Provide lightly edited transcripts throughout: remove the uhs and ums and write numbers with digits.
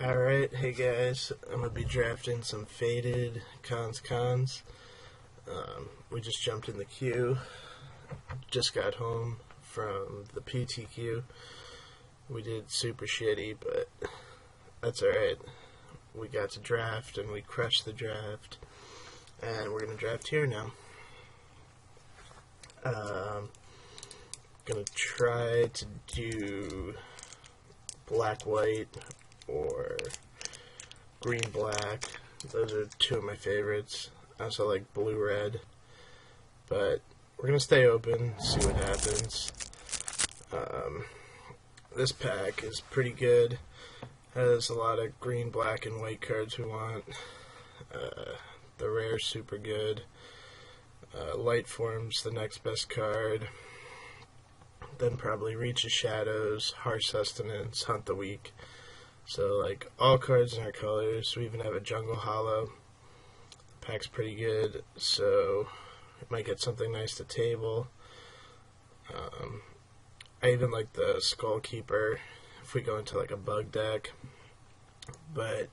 Alright, hey guys, I'm going to be drafting some faded cons. We just jumped in the queue, just got home from the PTQ. We did super shitty, but that's alright. We got to draft and we crushed the draft, and we're going to draft here now. Going to try to do black-white or green-black. Those are two of my favorites. I also like blue-red, but we're going to stay open, see what happens. This pack is pretty good. Has a lot of green, black, and white cards we want. The rare's super good. Light Form's the next best card. Then probably Reach of Shadows, Harsh Sustenance, Hunt the Weak. So, like, all cards in our colors. We even have a Jungle Hollow. The pack's pretty good, so we might get something nice to table. I even like the Skull Keeper if we go into, like, a bug deck. But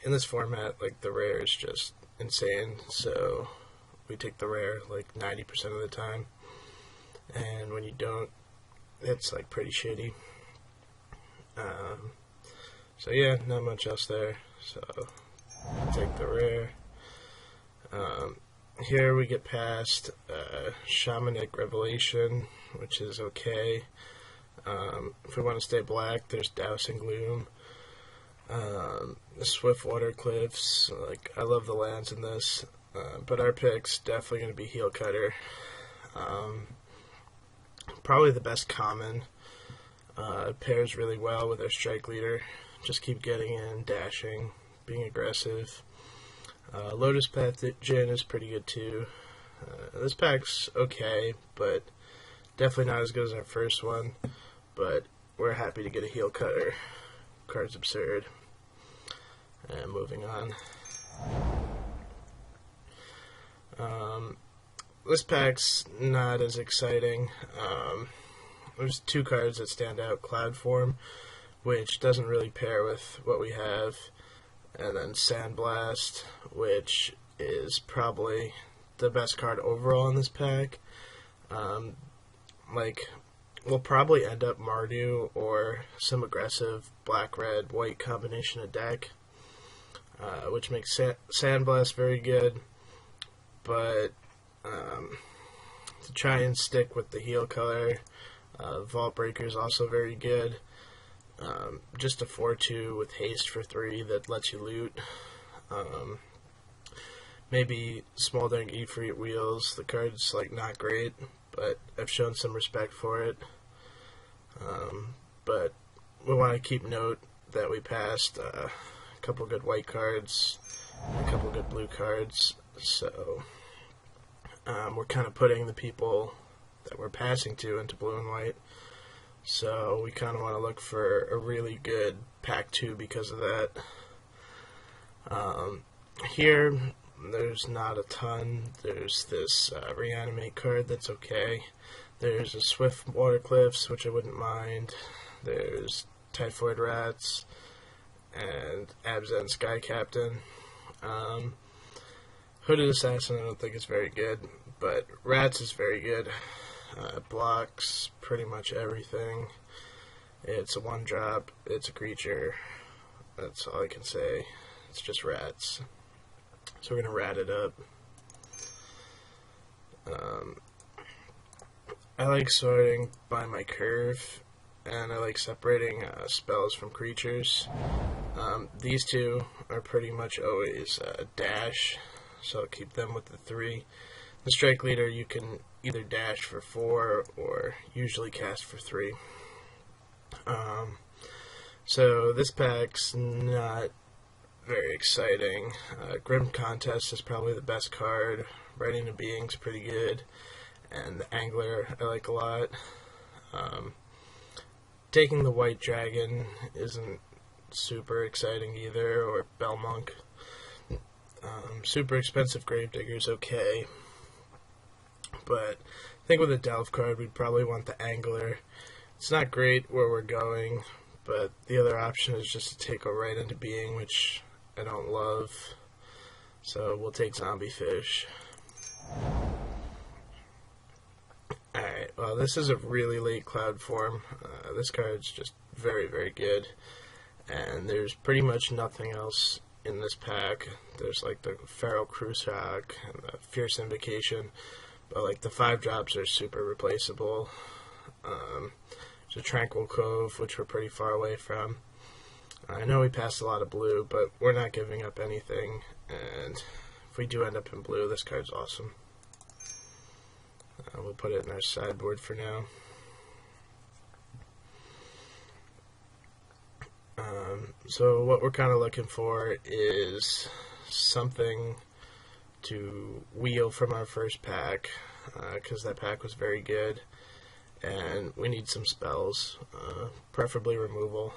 in this format, like, the rare is just insane, so we take the rare, like, 90% of the time. And when you don't, it's, like, pretty shitty. So yeah, not much else there, so take the rare. Here we get past Shamanic Revelation, which is okay. If we want to stay black, there's Dousing Gloom. The Swiftwater Cliffs, like, I love the lands in this, but our pick's definitely going to be Heel Cutter. Probably the best common. It pairs really well with our Strike Leader. Just keep getting in, dashing, being aggressive. Lotus Pathogen is pretty good too. This pack's okay, but definitely not as good as our first one. But we're happy to get a Heel Cutter. Card's absurd. And moving on. This pack's not as exciting. There's two cards that stand out. Cloud Form, which doesn't really pair with what we have, and then Sandblast, which is probably the best card overall in this pack. We'll probably end up Mardu or some aggressive black, red, white combination of deck, which makes Sandblast very good, but to try and stick with the heel color, Vault Breaker is also very good. Just a 4/2 with haste for 3 that lets you loot. Maybe Smoldering Ifrit Wheels. The card's like not great, but I've shown some respect for it. But we want to keep note that we passed a couple good white cards, a couple good blue cards, so we're kind of putting the people that we're passing to into blue and white. So we kind of want to look for a really good pack 2 because of that. Here, there's not a ton. There's this Reanimate card that's okay. There's a Swiftwater Cliffs, which I wouldn't mind. There's Typhoid Rats and Abzan Sky Captain. Hooded Assassin I don't think is very good, but Rats is very good. Blocks pretty much everything. It's a 1-drop. It's a creature. That's all I can say. It's just rats. So we're going to rat it up. I like sorting by my curve, and I like separating spells from creatures. These two are pretty much always dash, so I'll keep them with the 3. The Strike Leader, you can either dash for 4 or usually cast for 3. So this pack's not very exciting. Grim Contest is probably the best card. Writing to Being's pretty good. And the Angler I like a lot. Taking the White Dragon isn't super exciting either, or Belmonk. Super expensive Gravedigger's okay. But I think with a Delve card, we'd probably want the Angler. It's not great where we're going, but the other option is just to take a right into being, which I don't love. So we'll take Zombie Fish. Alright, well, this is a really late cloud form. This card's just very, very good. And there's pretty much nothing else in this pack. There's like the Feral Crusac and the Fierce Invocation, but like the 5-drops are super replaceable. There's a Tranquil Cove, which we're pretty far away from. I know we passed a lot of blue, but we're not giving up anything, and if we do end up in blue, this card's awesome. We'll put it in our sideboard for now. So what we're kind of looking for is something to wheel from our first pack, because that pack was very good, and we need some spells, preferably removal.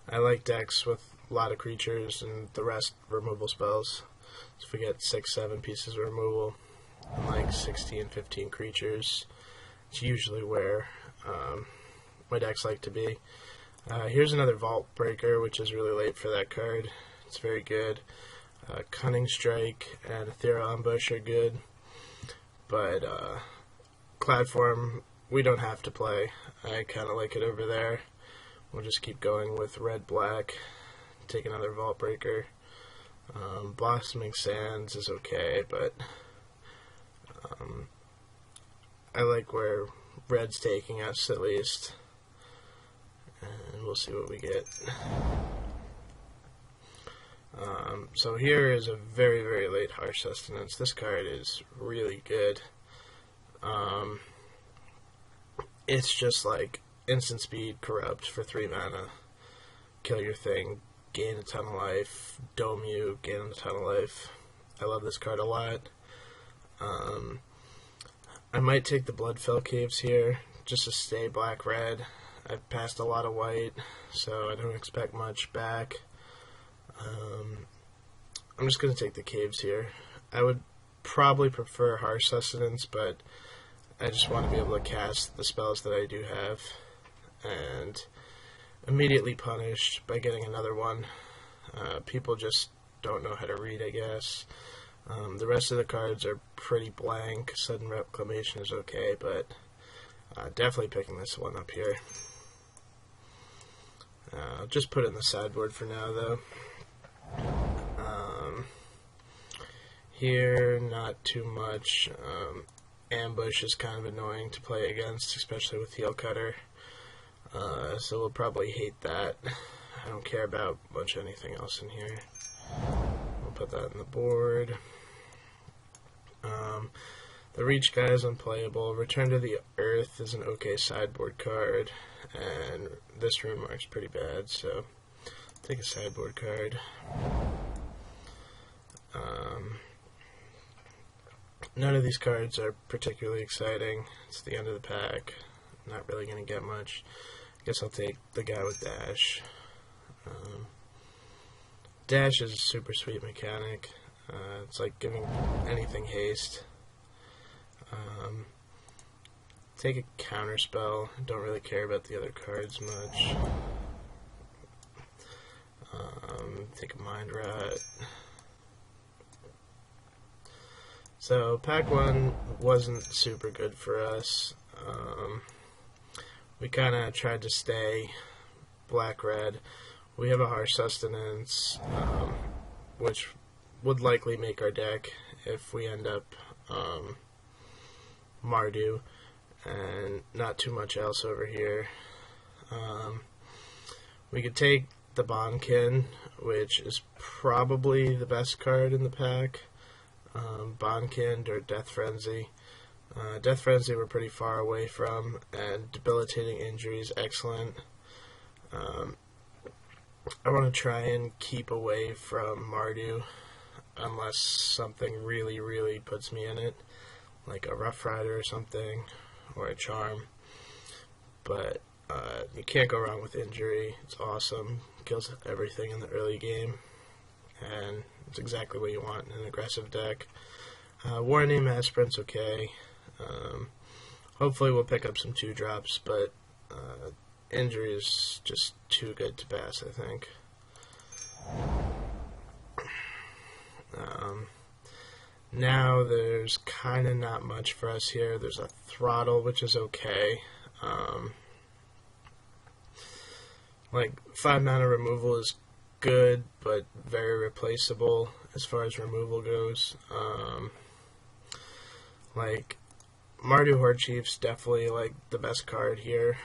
I like decks with a lot of creatures and the rest removal spells. So if we get 6-7 pieces of removal and like 16, 15 creatures, it's usually where my decks like to be. Here's another Vault Breaker, which is really late for that card. It's very good. Cunning Strike and Ethereal Ambush are good, but Cloud Form we don't have to play. I kind of like it over there. We'll just keep going with red-black. Take another Vault Breaker. Blossoming Sands is okay, but I like where red's taking us at least. And we'll see what we get. So here is a very, very late Harsh Sustenance. This card is really good. It's just like instant speed, corrupt for 3 mana, kill your thing, gain a ton of life, dome you, gain a ton of life. I love this card a lot. I might take the Bloodfell Caves here, just to stay black-red. I've passed a lot of white, so I don't expect much back. I'm just going to take the Caves here. I would probably prefer Harsh Sustenance, but I just want to be able to cast the spells that I do have, and immediately punished by getting another one. People just don't know how to read, I guess. The rest of the cards are pretty blank. Sudden Reclamation is okay, but definitely picking this one up here. I'll just put it in the sideboard for now, though. Here, not too much. Ambush is kind of annoying to play against, especially with Heel Cutter. So we'll probably hate that. I don't care about much anything else in here. We'll put that on the board. The Reach guy is unplayable. Return to the Earth is an okay sideboard card, and this Rune Mark's pretty bad, so take a sideboard card. None of these cards are particularly exciting. It's the end of the pack. Not really going to get much. I guess I'll take the guy with Dash. Dash is a super sweet mechanic. It's like giving anything haste. Take a counter spell. Don't really care about the other cards much. Take a Mind Rot. So pack 1 wasn't super good for us. We kind of tried to stay black-red. We have a Harsh Sustenance, which would likely make our deck if we end up Mardu, and not too much else over here. We could take the Bondkin, which is probably the best card in the pack. Bondkin or Death Frenzy. Death Frenzy we're pretty far away from, and Debilitating Injury is excellent. I want to try and keep away from Mardu unless something really, really puts me in it, like a Rough Rider or something, or a Charm. But you can't go wrong with Injury. It's awesome. Kills everything in the early game, and it's exactly what you want in an aggressive deck. War Name Aspirant's okay. Hopefully we'll pick up some 2-drops, but injury is just too good to pass, I think. Now there's kind of not much for us here. There's a throttle, which is okay. Like 5 mana removal is good, but very replaceable as far as removal goes. Like Mardu Horde Chief's definitely like the best card here.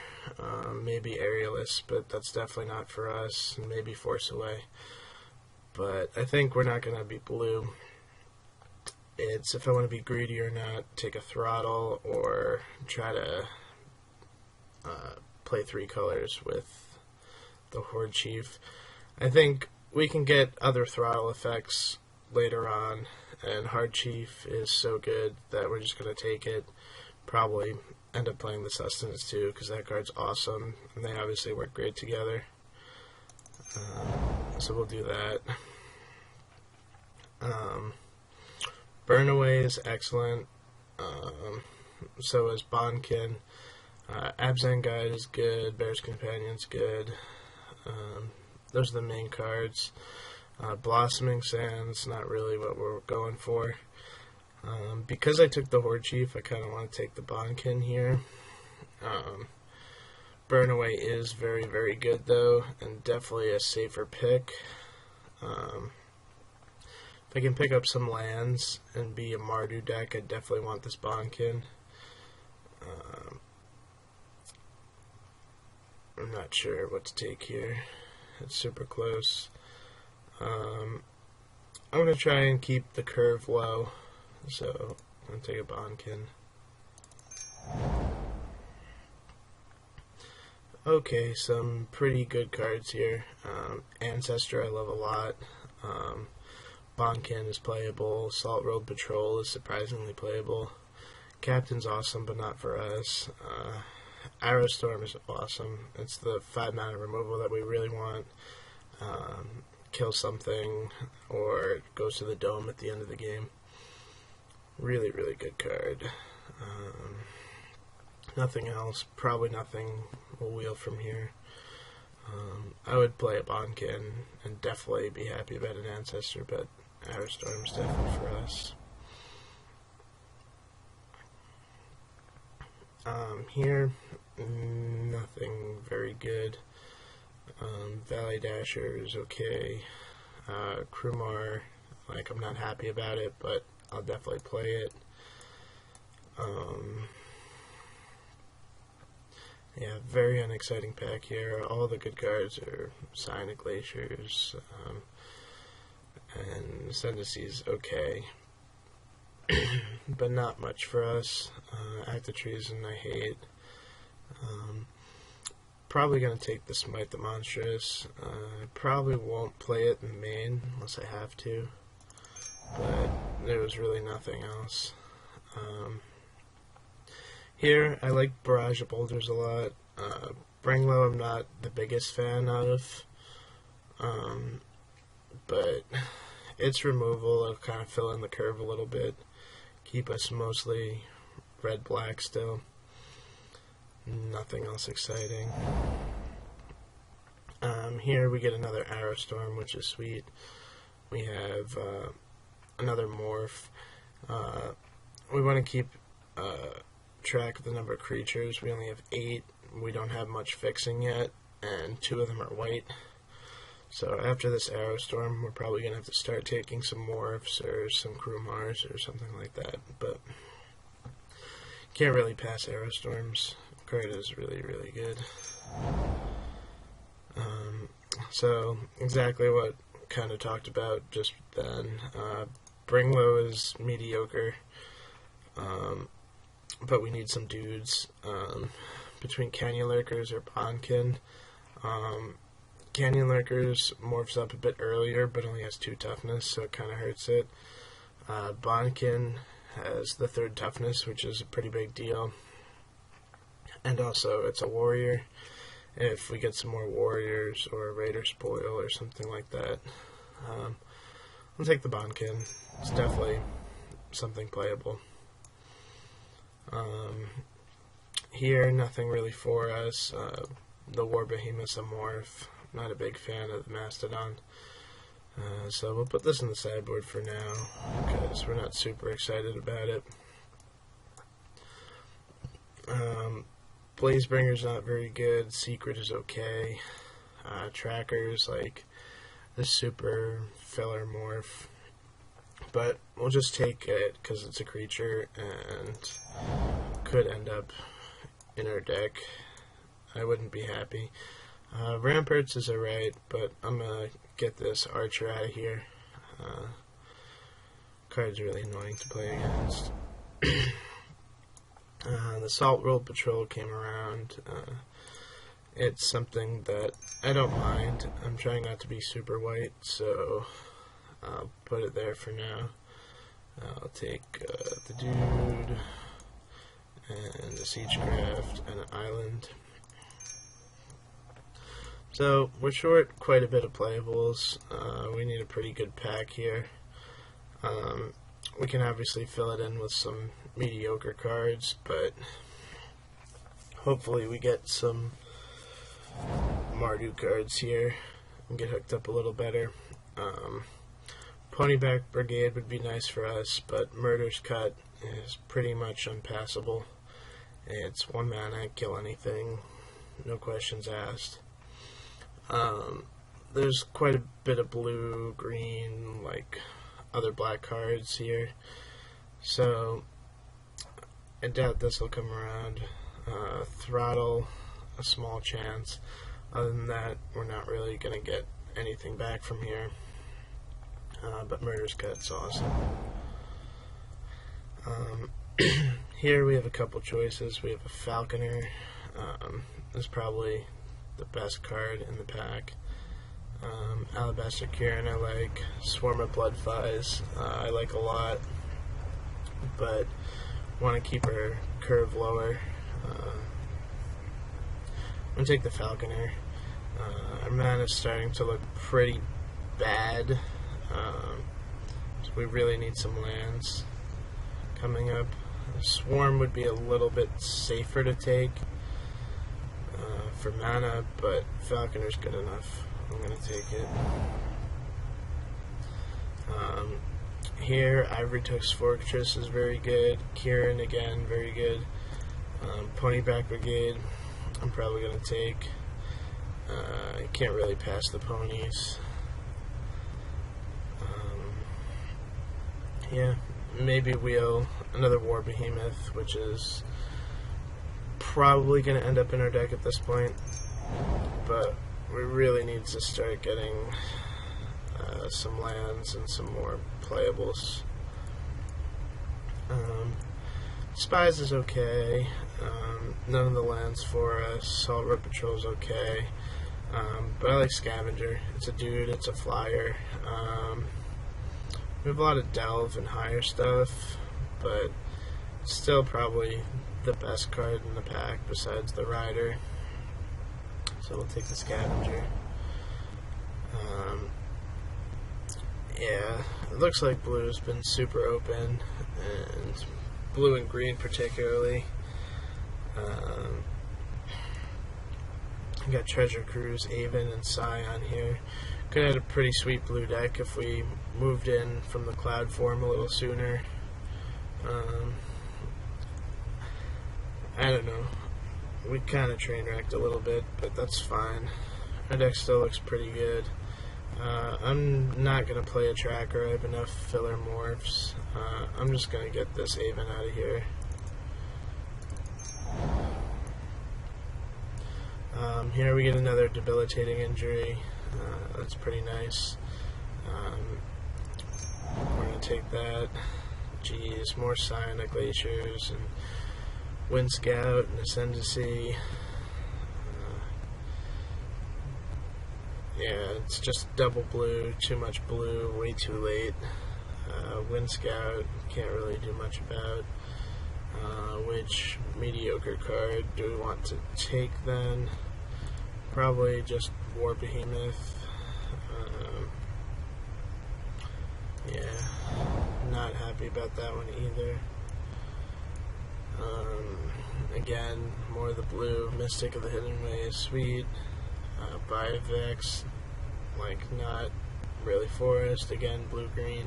Maybe Aerialist, but that's definitely not for us. And maybe Force Away. But I think we're not going to be blue. It's if I want to be greedy or not, take a throttle or try to play 3 colors with the Horde Chief. I think we can get other throttle effects later on, and Horde Chief is so good that we're just going to take it. Probably end up playing the Sustenance too, because that card's awesome, and they obviously work great together. So we'll do that. Burn Away is excellent. So is Bonkin. Abzan Guide is good. Bear's Companion's good. Those are the main cards. Blossoming Sands, not really what we're going for. Because I took the Horde Chief, I kind of want to take the Bonkin here. Burn Away is very, very good, though, and definitely a safer pick. If I can pick up some lands and be a Mardu deck, I definitely want this Bonkin. I'm not sure what to take here. It's super close. I'm going to try and keep the curve low, so I'm going to take a Bonkin. Okay, some pretty good cards here. Ancestor I love a lot. Bonkin is playable. Salt Road Patrol is surprisingly playable. Captain's awesome, but not for us. Arrowstorm is awesome. It's the 5 mana removal that we really want. Kill something, or it goes to the dome at the end of the game. Really, really good card. Nothing else. Probably nothing will wheel from here. I would play a Bonkin and definitely be happy about an Ancestor, but Arrowstorm is definitely for us. Here, nothing very good. Valley Dasher is okay. Krumar, like, I'm not happy about it, but I'll definitely play it. Yeah, very unexciting pack here. All the good cards are Sign of Glaciers, and Sentences okay. But not much for us. Act of Treason I hate. Probably going to take the Smite the Monstrous. Probably won't play it in main unless I have to. But there was really nothing else. Here, I like Barrage of Boulders a lot. Bringlow I'm not the biggest fan of. But its removal will kind of fill in the curve a little bit. Keep us mostly red-black still. Nothing else exciting. Here we get another Arrowstorm, which is sweet. We have another Morph. We want to keep track of the number of creatures. We only have 8. We don't have much fixing yet, and 2 of them are white. So after this Arrowstorm, we're probably going to have to start taking some Morphs or some Krumars or something like that. But can't really pass Arrowstorms. Card is really, really good. So exactly what kind of talked about just then. Bringlow is mediocre, but we need some dudes. Between Canyon Lurkers or Bonkin. Canyon Lurkers morphs up a bit earlier, but only has 2 toughness, so it kind of hurts it. Bonkin has the 3rd toughness, which is a pretty big deal. And also, it's a warrior. If we get some more warriors or a raider spoil or something like that, I'll take the Bonkin. It's definitely something playable. Here, nothing really for us. The War Behemoth's a morph. Not a big fan of the Mastodon. So we'll put this in the sideboard for now, because we're not super excited about it. Blazebringer's not very good. Secret is okay. Tracker's like the super filler morph. But we'll just take it because it's a creature and could end up in our deck. I wouldn't be happy. Ramparts is alright, but I'm gonna get this Archer out of here. Card's really annoying to play against. The Salt World Patrol came around. It's something that I don't mind. I'm trying not to be super white, so I'll put it there for now. I'll take the Dude and a Siegecraft and an Island. So we're short quite a bit of playables. We need a pretty good pack here. We can obviously fill it in with some mediocre cards, but hopefully we get some Mardu cards here and get hooked up a little better. Ponyback Brigade would be nice for us, but Murder's Cut is pretty much unpassable. It's 1 mana, kill anything, no questions asked. There's quite a bit of blue, green, like other black cards here, so I doubt this will come around. Throttle, a small chance. Other than that, we're not really going to get anything back from here. But Murder's Cut's awesome. Here we have a couple choices. We have a Falconer. That's probably the best card in the pack. Alabaster Kieran I like. Swarm of Bloodflies I like a lot, but want to keep our curve lower. I'm going to take the Falconer. Our mana's starting to look pretty bad, so we really need some lands coming up. Swarm would be a little bit safer to take for mana, but Falconer's good enough. I'm going to take it. Here, Ivory Tusk's Fortress is very good. Kieran, again, very good. Ponyback Brigade, I'm probably going to take. I can't really pass the ponies. Yeah, maybe wheel another War Behemoth, which is probably going to end up in our deck at this point, but we really need to start getting some lands and some more playables. Spies is okay. None of the lands for us. Salt Road Patrol is okay. But I like Scavenger. It's a dude, it's a flyer. We have a lot of Delve and higher stuff, but still probably the best card in the pack besides the Rider. So we'll take the Scavenger. Yeah, it looks like blue's been super open, and blue and green particularly. Got Treasure Cruise, Avon, and Scion here. Could have had a pretty sweet blue deck if we moved in from the cloud form a little sooner. I don't know. We kind of train wrecked a little bit, but that's fine. Our deck still looks pretty good. I'm not going to play a tracker. I have enough filler morphs. I'm just going to get this Avon out of here. Here we get another debilitating injury. That's pretty nice. We're going to take that. Geez, more Psionic Glaciers and Wind Scout and Ascendancy. Yeah, it's just double blue, too much blue, way too late. Wind Scout, can't really do much about. Which mediocre card do we want to take then? Probably just War Behemoth. Yeah, not happy about that one either. again, more of the blue. Mystic of the Hidden Way is sweet. Biovex, like not really forest. Again, blue-green.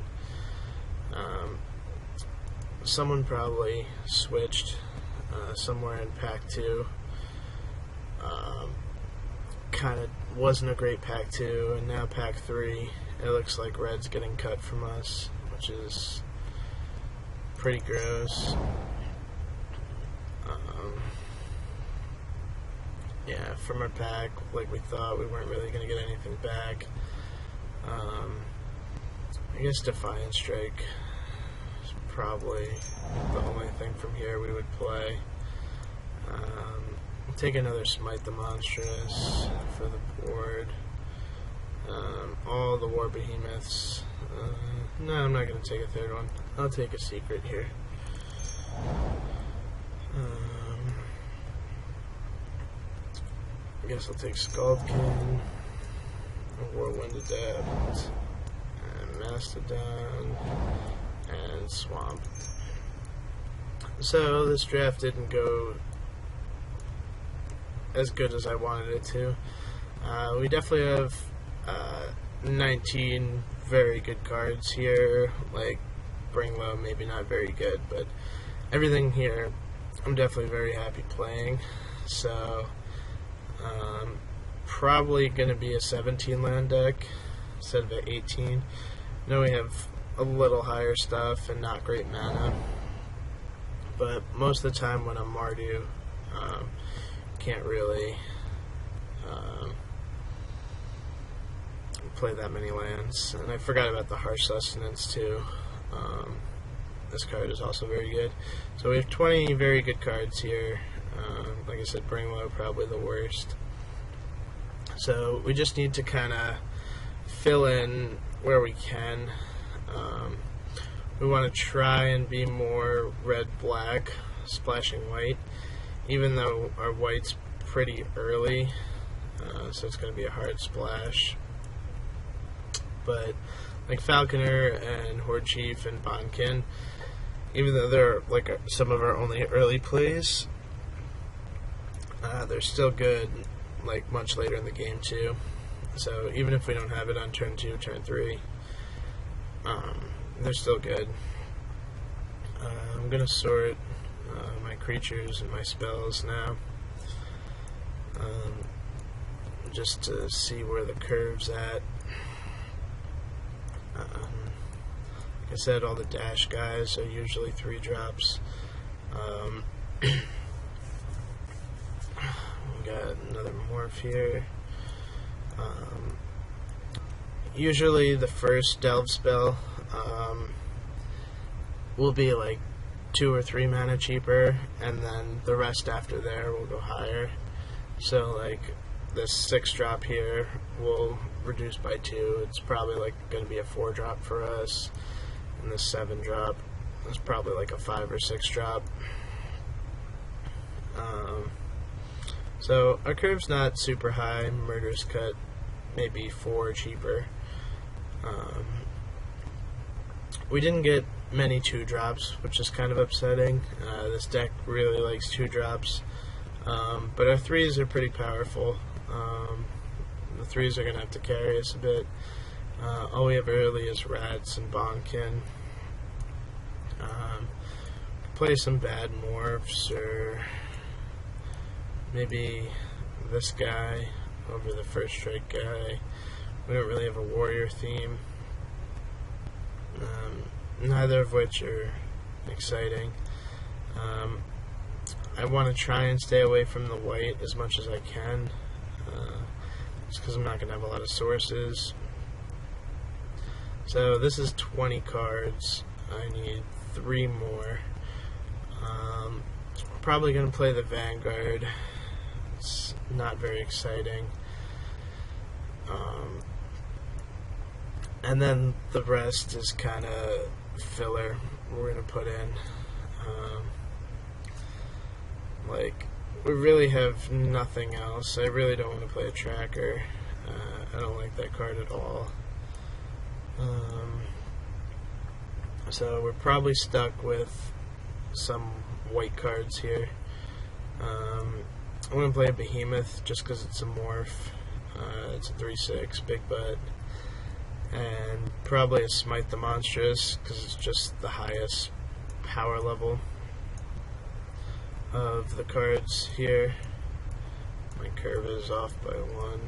Someone probably switched somewhere in pack 2. Kind of wasn't a great pack 2, and now pack 3, it looks like red's getting cut from us, which is pretty gross. Yeah, from our pack, like we thought, we weren't really going to get anything back. I guess Defiant Strike is probably the only thing from here we would play. Take another Smite the Monstrous for the board. All the War Behemoths. No, I'm not going to take a third one. I'll take a secret here. I guess I'll take Skullkin, Whirlwind Adept, and Mastodon, and Swamp. So this draft didn't go as good as I wanted it to. We definitely have 19 very good cards here. Like Bring Low, maybe not very good, but everything here I'm definitely very happy playing. So probably going to be a 17 land deck instead of an 18. I know we have a little higher stuff and not great mana, but most of the time when I'm Mardu, can't really play that many lands. And I forgot about the Harsh Sustenance too. This card is also very good. So we have 20 very good cards here. Like I said, Bring Low probably the worst. So we just need to kind of fill in where we can. We want to try and be more red-black, splashing white, even though our white's pretty early, so it's going to be a hard splash. But like Falconer and Horde Chief and Bonkin, even though they're like some of our only early plays, they're still good like much later in the game too. So even if we don't have it on turn 2, turn 3, they're still good. I'm going to sort my creatures and my spells now, just to see where the curve's at. Like I said, all the dash guys are usually 3 drops. We got another morph here. Usually the first delve spell will be like 2 or 3 mana cheaper, and then the rest after there will go higher. So like this 6 drop here will reduce by 2. It's probably like going to be a 4 drop for us, and the 7 drop is probably like a 5 or 6 drop. So our curve's not super high. Murderous Cut maybe 4 cheaper. We didn't get many 2 drops, which is kind of upsetting. This deck really likes 2 drops, but our 3s are pretty powerful. The 3s are going to have to carry us a bit. All we have early is Rats and Bonkin. Play some bad morphs, or maybe this guy over the first strike guy. We don't really have a warrior theme, neither of which are exciting. I want to try and stay away from the white as much as I can, just because I'm not going to have a lot of sources. So this is 20 cards. I need 3 more. Probably going to play the Vanguard. It's not very exciting. And then the rest is kind of filler we're going to put in. Like, we really have nothing else. I really don't want to play a tracker. I don't like that card at all. So we're probably stuck with some white cards here. I'm going to play a Behemoth just because it's a morph. It's a 3/6, big butt. And probably a Smite the Monstrous because it's just the highest power level of the cards here. My curve is off by 1.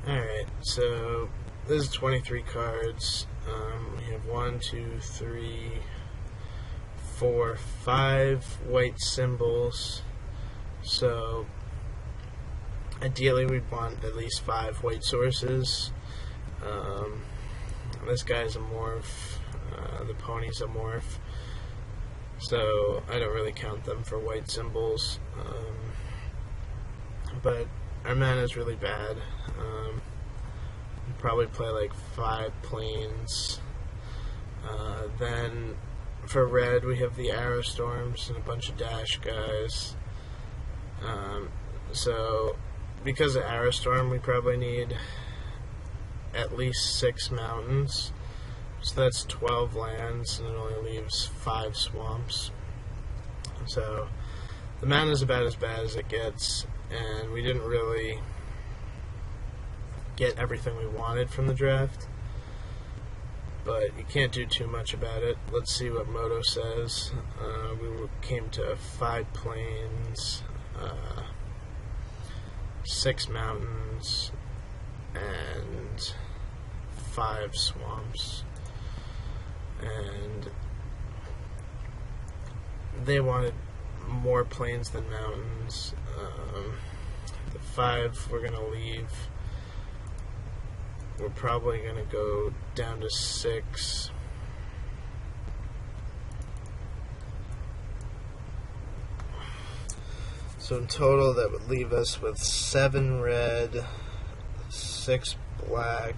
Alright, so this is 23 cards. We have 1, 2, 3, 4, 5 white symbols. So ideally we'd want at least 5 white sources. This guy's a morph. The pony's a morph. So I don't really count them for white symbols. But our mana is really bad. Probably play like 5 planes. Then for red we have the Arrow Storms and a bunch of dash guys. So because of Arrow Storm we probably need at least 6 mountains. So that's 12 lands and it only leaves 5 swamps. So the mana is about as bad as it gets, and we didn't really get everything we wanted from the draft, but you can't do too much about it. Let's see what Moto says. We came to 5 plains, 6 mountains, and 5 swamps, and they wanted more plains than mountains. The 5 we're going to leave. We're probably going to go down to 6. So in total that would leave us with 7 red, 6 black,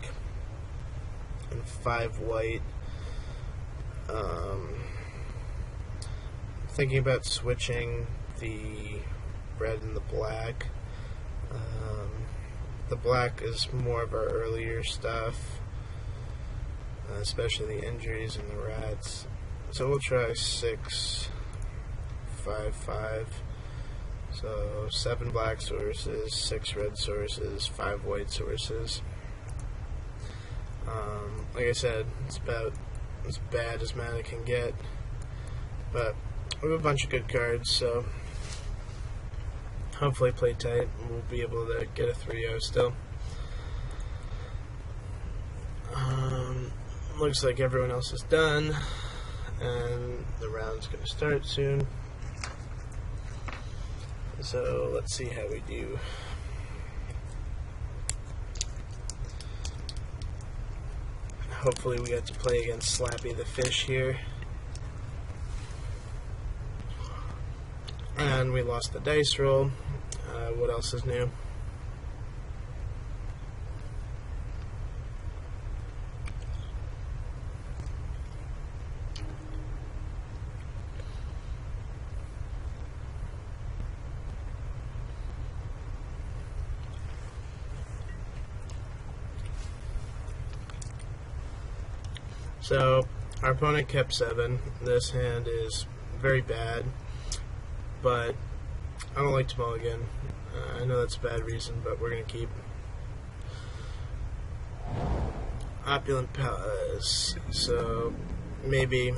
and 5 white. Thinking about switching the red and the black. The black is more of our earlier stuff, especially the injuries and the rats. So we'll try 6, 5, 5. So 7 black sources, 6 red sources, 5 white sources. Like I said, it's about as bad as mana can get, but we have a bunch of good cards, so hopefully play tight and we'll be able to get a 3-0 still. Looks like everyone else is done, and the round's going to start soon. So let's see how we do. Hopefully we get to play against Slappy the Fish here. And we lost the dice roll. What else is new? So our opponent kept 7. This hand is very bad, but I don't like to mulligan. I know that's a bad reason, but we're going to keep. Opulent Palace. So maybe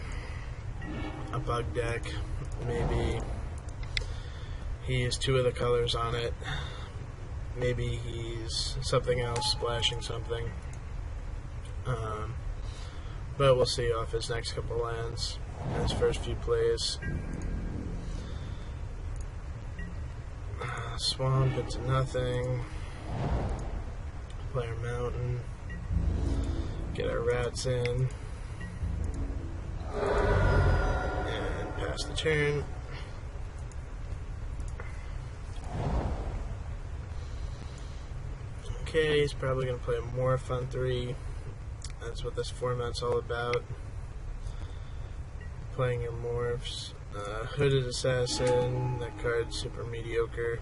a bug deck. Maybe he has 2 of the colors on it. Maybe he's something else, splashing something. But we'll see off his next couple lands, his first few plays. Swamp into nothing. Play our mountain. Get our rats in. And pass the turn. Okay, he's probably going to play a morph on 3. That's what this format's all about. Playing your morphs. Hooded Assassin, that card's super mediocre.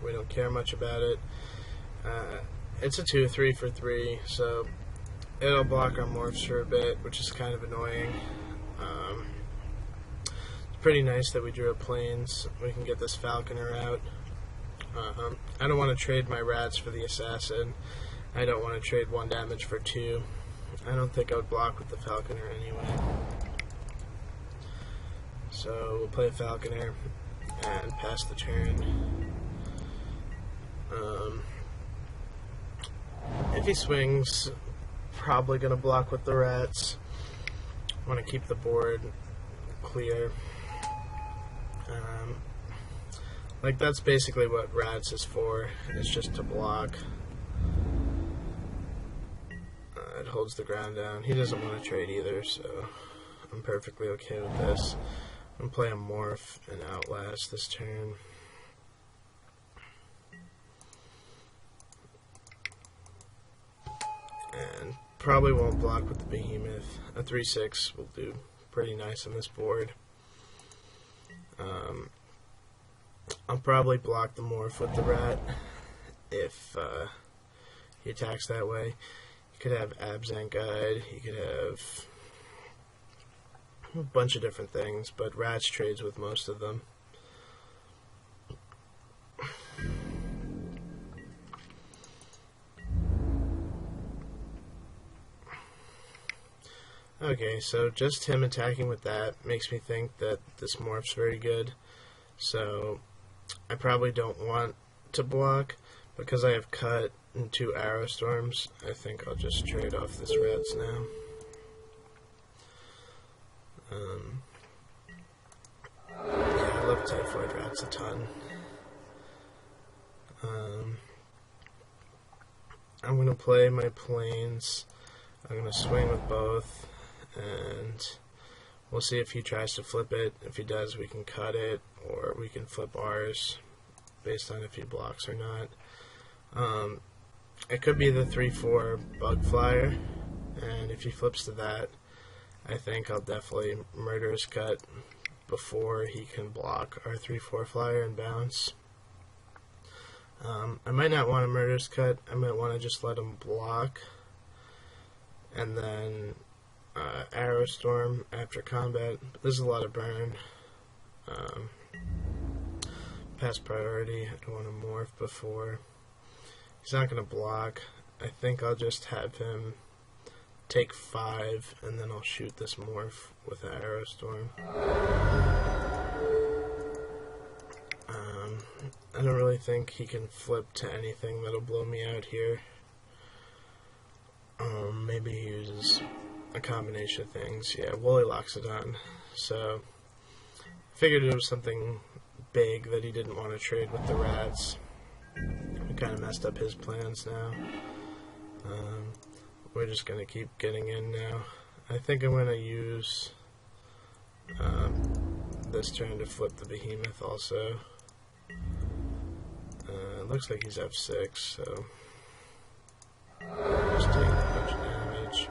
We don't care much about it. It's a 2/3 for 3, so it'll block our morphs for a bit, which is kind of annoying. It's pretty nice that we drew a plains. We can get this falconer out. I don't want to trade my rats for the assassin. I don't want to trade 1 damage for 2. I don't think I would block with the falconer anyway. So we'll play a falconer and pass the turn. If he swings, probably going to block with the rats. Want to keep the board clear. Like, that's basically what rats is for. It's just to block. It holds the ground down. He doesn't want to trade either, so I'm perfectly okay with this. I'm going to play a morph and outlast this turn. And probably won't block with the behemoth. A 3/6 will do pretty nice on this board. I'll probably block the morph with the rat if he attacks that way. You could have Absent Guide, you could have a bunch of different things, but rats trades with most of them. Okay, so just him attacking with that makes me think that this morph's very good. So I probably don't want to block because I have cut and 2 arrow storms. I think I'll just trade off this rats now. Yeah, I love Typhoid rats a ton. I'm going to play my plains. I'm going to swing with both, and we'll see if he tries to flip it. If he does, we can cut it, or we can flip ours, based on if he blocks or not. It could be the 3/4 bug flyer, and if he flips to that, I think I'll definitely murderous cut before he can block our 3/4 flyer and bounce. I might not want to murderous cut. I might want to just let him block, and then arrow storm after combat. But there's a lot of burn. Pass priority. I don't want to morph before. He's not going to block. I think I'll just have him take 5, and then I'll shoot this morph with an arrow storm. I don't really think he can flip to anything that'll blow me out here. Maybe he uses a combination of things. Yeah, Wooly Loxodon. So I figured it was something big that he didn't want to trade with the rats. We kind of messed up his plans now. We're just going to keep getting in now. I think I'm going to use this turn to flip the behemoth also. It looks like he's F6, so just taking a bunch of damage.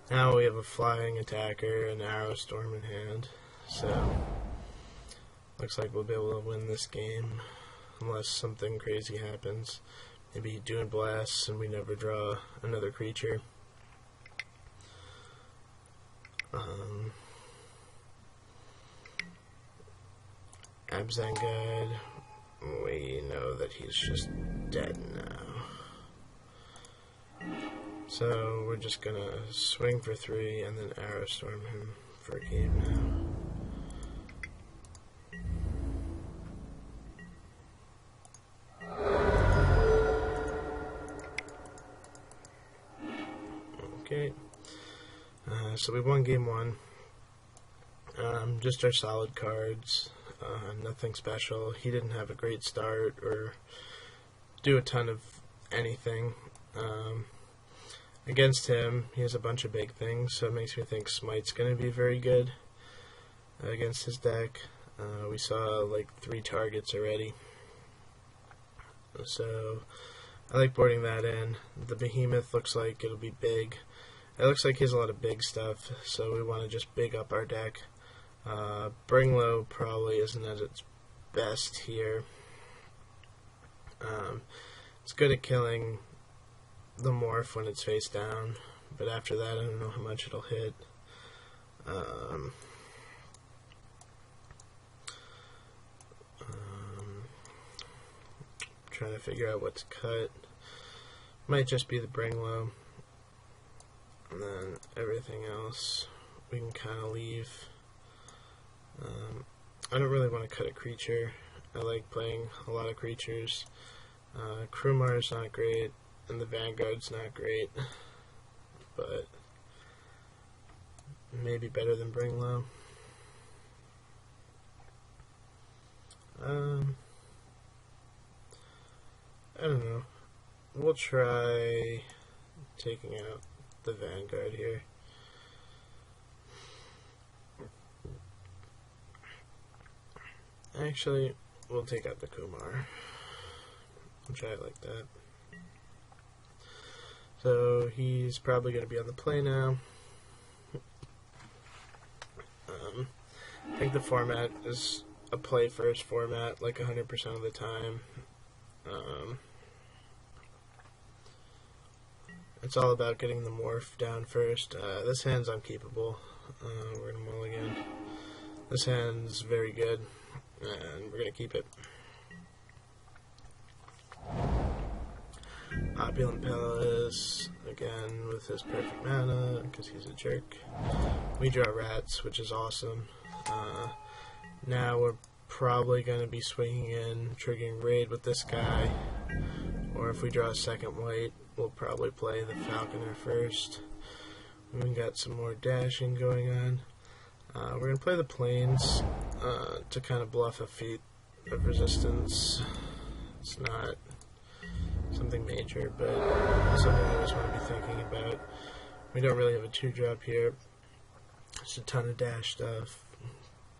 Now we have a flying attacker and arrow storm in hand, so looks like we'll be able to win this game unless something crazy happens. Maybe he Dune blasts and we never draw another creature. Absent Guide. We know that he's just dead now. So we're just gonna swing for 3 and then arrow storm him for a game now. Okay. So we won game 1. Just our solid cards. Nothing special. He didn't have a great start or do a ton of anything. Against him, he has a bunch of big things, so it makes me think Smite's going to be very good against his deck. We saw like 3 targets already. So I like boarding that in. The Behemoth looks like it'll be big. It looks like he has a lot of big stuff, so we want to just big up our deck. Bring Low probably isn't at its best here. It's good at killing the morph when it's face down, but after that I don't know how much it'll hit. Trying to figure out what to cut. Might just be the bring low, and then everything else we can kind of leave. I don't really want to cut a creature. I like playing a lot of creatures. Krumar's not great, and the Vanguard's not great, but maybe better than bring low. I don't know. We'll try taking out the Vanguard here. Actually, we'll take out the Kumar. We'll try it like that. So he's probably going to be on the play now. I think the format is a play first format, like 100% of the time. It's all about getting the morph down first. This hand's unkeepable. We're going to mulligan. This hand's very good, and we're going to keep it. Opulent Palace, again, with his perfect mana, because he's a jerk. We draw rats, which is awesome. Now we're probably going to be swinging in, triggering raid with this guy, or if we draw a second white, we'll probably play the Falconer first. We've got some more dashing going on. We're going to play the Plains to kind of bluff a feat of resistance. It's not something major, but something I always want to be thinking about. We don't really have a 2-drop here. There's a ton of dash stuff,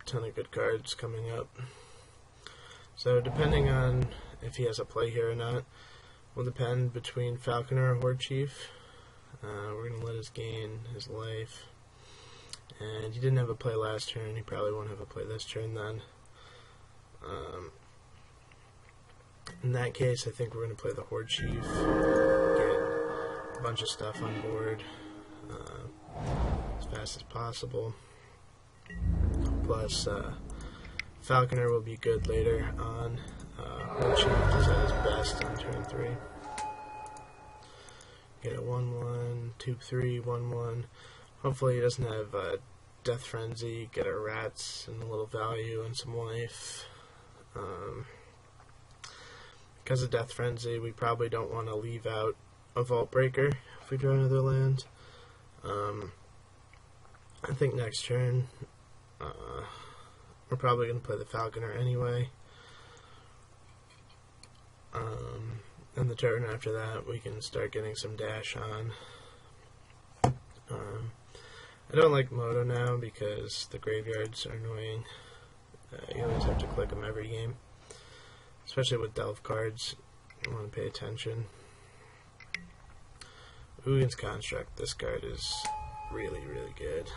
a ton of good cards coming up. So depending on if he has a play here or not, will depend between Falconer or Horde Chief. We're going to let us gain his life. And he didn't have a play last turn, he probably won't have a play this turn then. In that case, I think we're going to play the Horde Chief, get a bunch of stuff on board as fast as possible. Plus, Falconer will be good later on. Horde Chief is at his best on turn 3. Get a 1-1, 2-3, 1-1. Hopefully he doesn't have Death Frenzy, get our rats and a little value and some life. Because of Death Frenzy, we probably don't want to leave out a Vault Breaker if we draw another land. I think next turn we're probably going to play the Falconer anyway. And the turn after that, we can start getting some dash on. I don't like Moto now because the graveyards are annoying. You always have to click them every game. Especially with Delve cards, you want to pay attention. Ugin's Construct, this card is really, really good.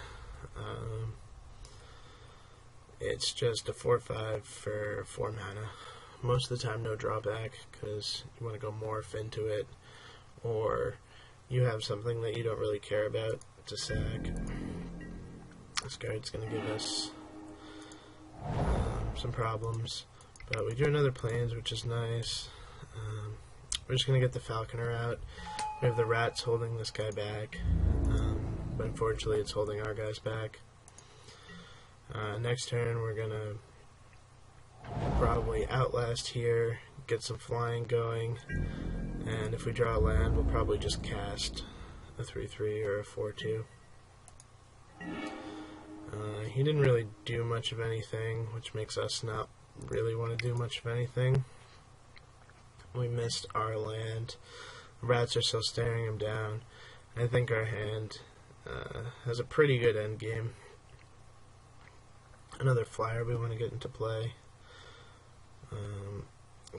It's just a 4/5 for 4 mana. Most of the time no drawback, because you want to go morph into it, or you have something that you don't really care about to sack. This card's going to give us some problems. But we do another Plains, which is nice. We're just going to get the Falconer out. We have the rats holding this guy back, but unfortunately it's holding our guys back. Next turn we're going to probably Outlast here, get some flying going, and if we draw a land we'll probably just cast a 3/3 or a 4/2. He didn't really do much of anything, which makes us not really want to do much of anything. We missed our land. Rats are still staring him down. I think our hand has a pretty good end game. Another flyer we want to get into play.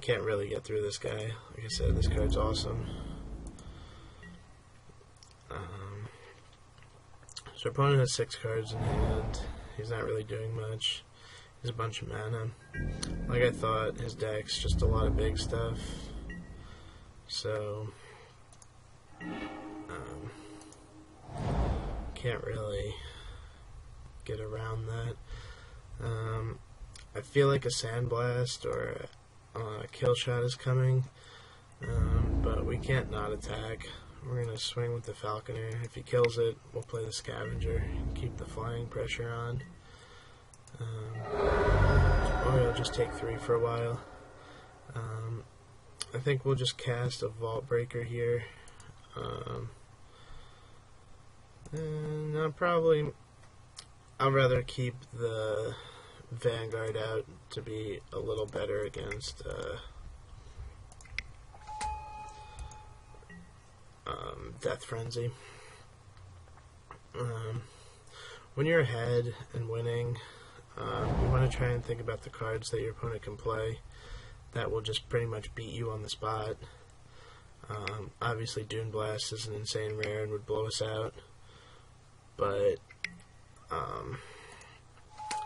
Can't really get through this guy. Like I said, this card's awesome. So our opponent has 6 cards in hand. He's not really doing much. He's a bunch of mana. Like I thought, his deck's just a lot of big stuff. So Can't really get around that. I feel like a Sandblast or a Kill Shot is coming, but we can't not attack. We're going to swing with the Falconer. If he kills it, we'll play the Scavenger and keep the flying pressure on. Or he'll just take 3 for a while. I think we'll just cast a Vault Breaker here. And I'll rather keep the Vanguard out to be a little better against Death Frenzy. When you're ahead and winning, you want to try and think about the cards that your opponent can play that will just pretty much beat you on the spot. Obviously, Dune Blast is an insane rare and would blow us out, but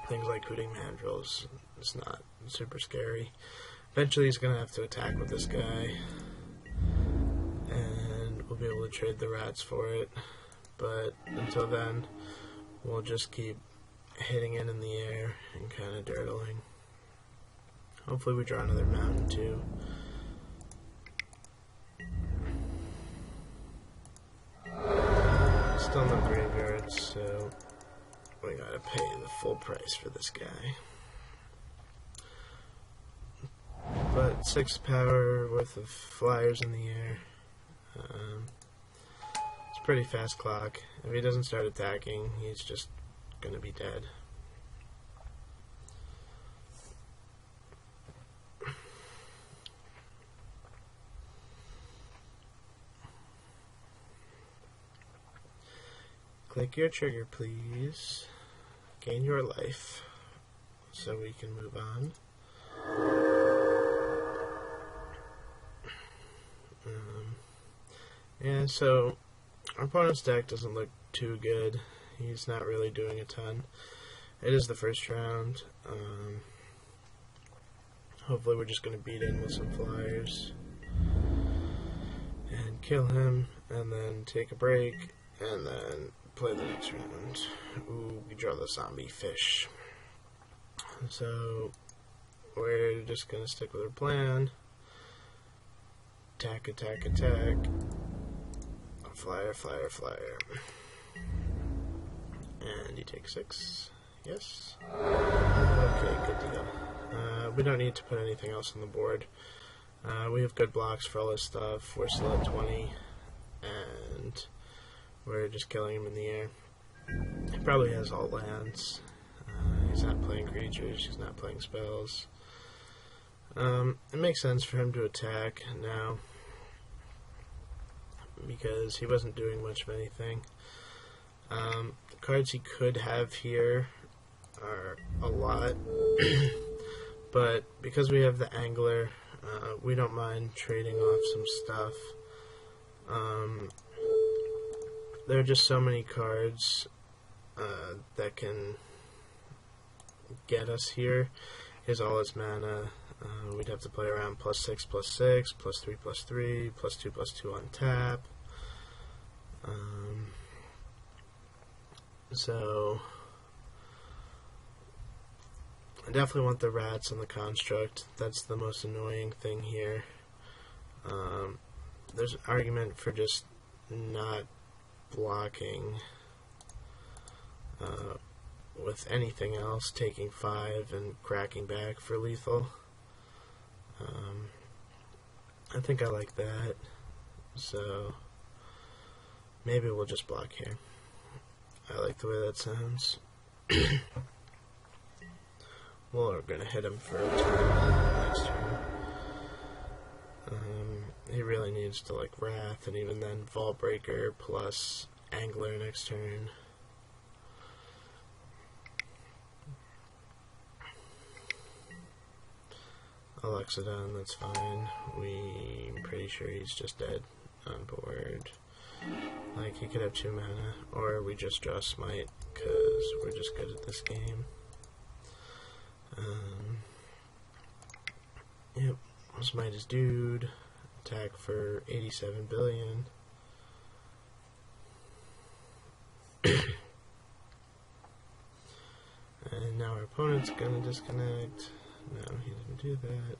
things like Hooting Mandrills is not super scary. Eventually, he's going to have to attack with this guy, and we'll be able to trade the rats for it. But until then, we'll just keep hitting it in the air and kind of dirtling. Hopefully we draw another mountain too. Still no graveyards, so we gotta pay the full price for this guy. But 6 power worth of flyers in the air. It's a pretty fast clock. If he doesn't start attacking, he's just gonna be dead. Click your trigger, please. Gain your life so we can move on. And so our opponent's deck doesn't look too good. He's not really doing a ton. It is the first round. Hopefully we're just going to beat in with some flyers and kill him, and then take a break, and then play the next round. Ooh, we draw the zombie fish. So we're just going to stick with our plan. Attack, attack, attack. Flyer, flyer, flyer. And you take 6. Yes. Okay, good to go. We don't need to put anything else on the board. We have good blocks for all this stuff. We're still at 20. And we're just killing him in the air. He probably has all lands. He's not playing creatures. He's not playing spells. It makes sense for him to attack now, because he wasn't doing much of anything. The cards he could have here are a lot, but because we have the Angler, we don't mind trading off some stuff. There are just so many cards that can get us here. Here's all his mana. We'd have to play around +6, +6, +3, +3, +2, +2 on tap. So I definitely want the rats and the construct. That's the most annoying thing here. There's an argument for just not blocking with anything else, taking 5 and cracking back for lethal. I think I like that, so maybe we'll just block here. I like the way that sounds. Well, we're going to hit him for a turn next turn. He really needs to like Wrath, and even then Vault Breaker plus Angler next turn. Alexodon, that's fine. I'm pretty sure he's just dead on board. Like, he could have 2 mana, or we just draw Smite, because we're just good at this game. Yep, Smite is dude. Attack for 87 billion. opponent's gonna disconnect. No, he didn't do that.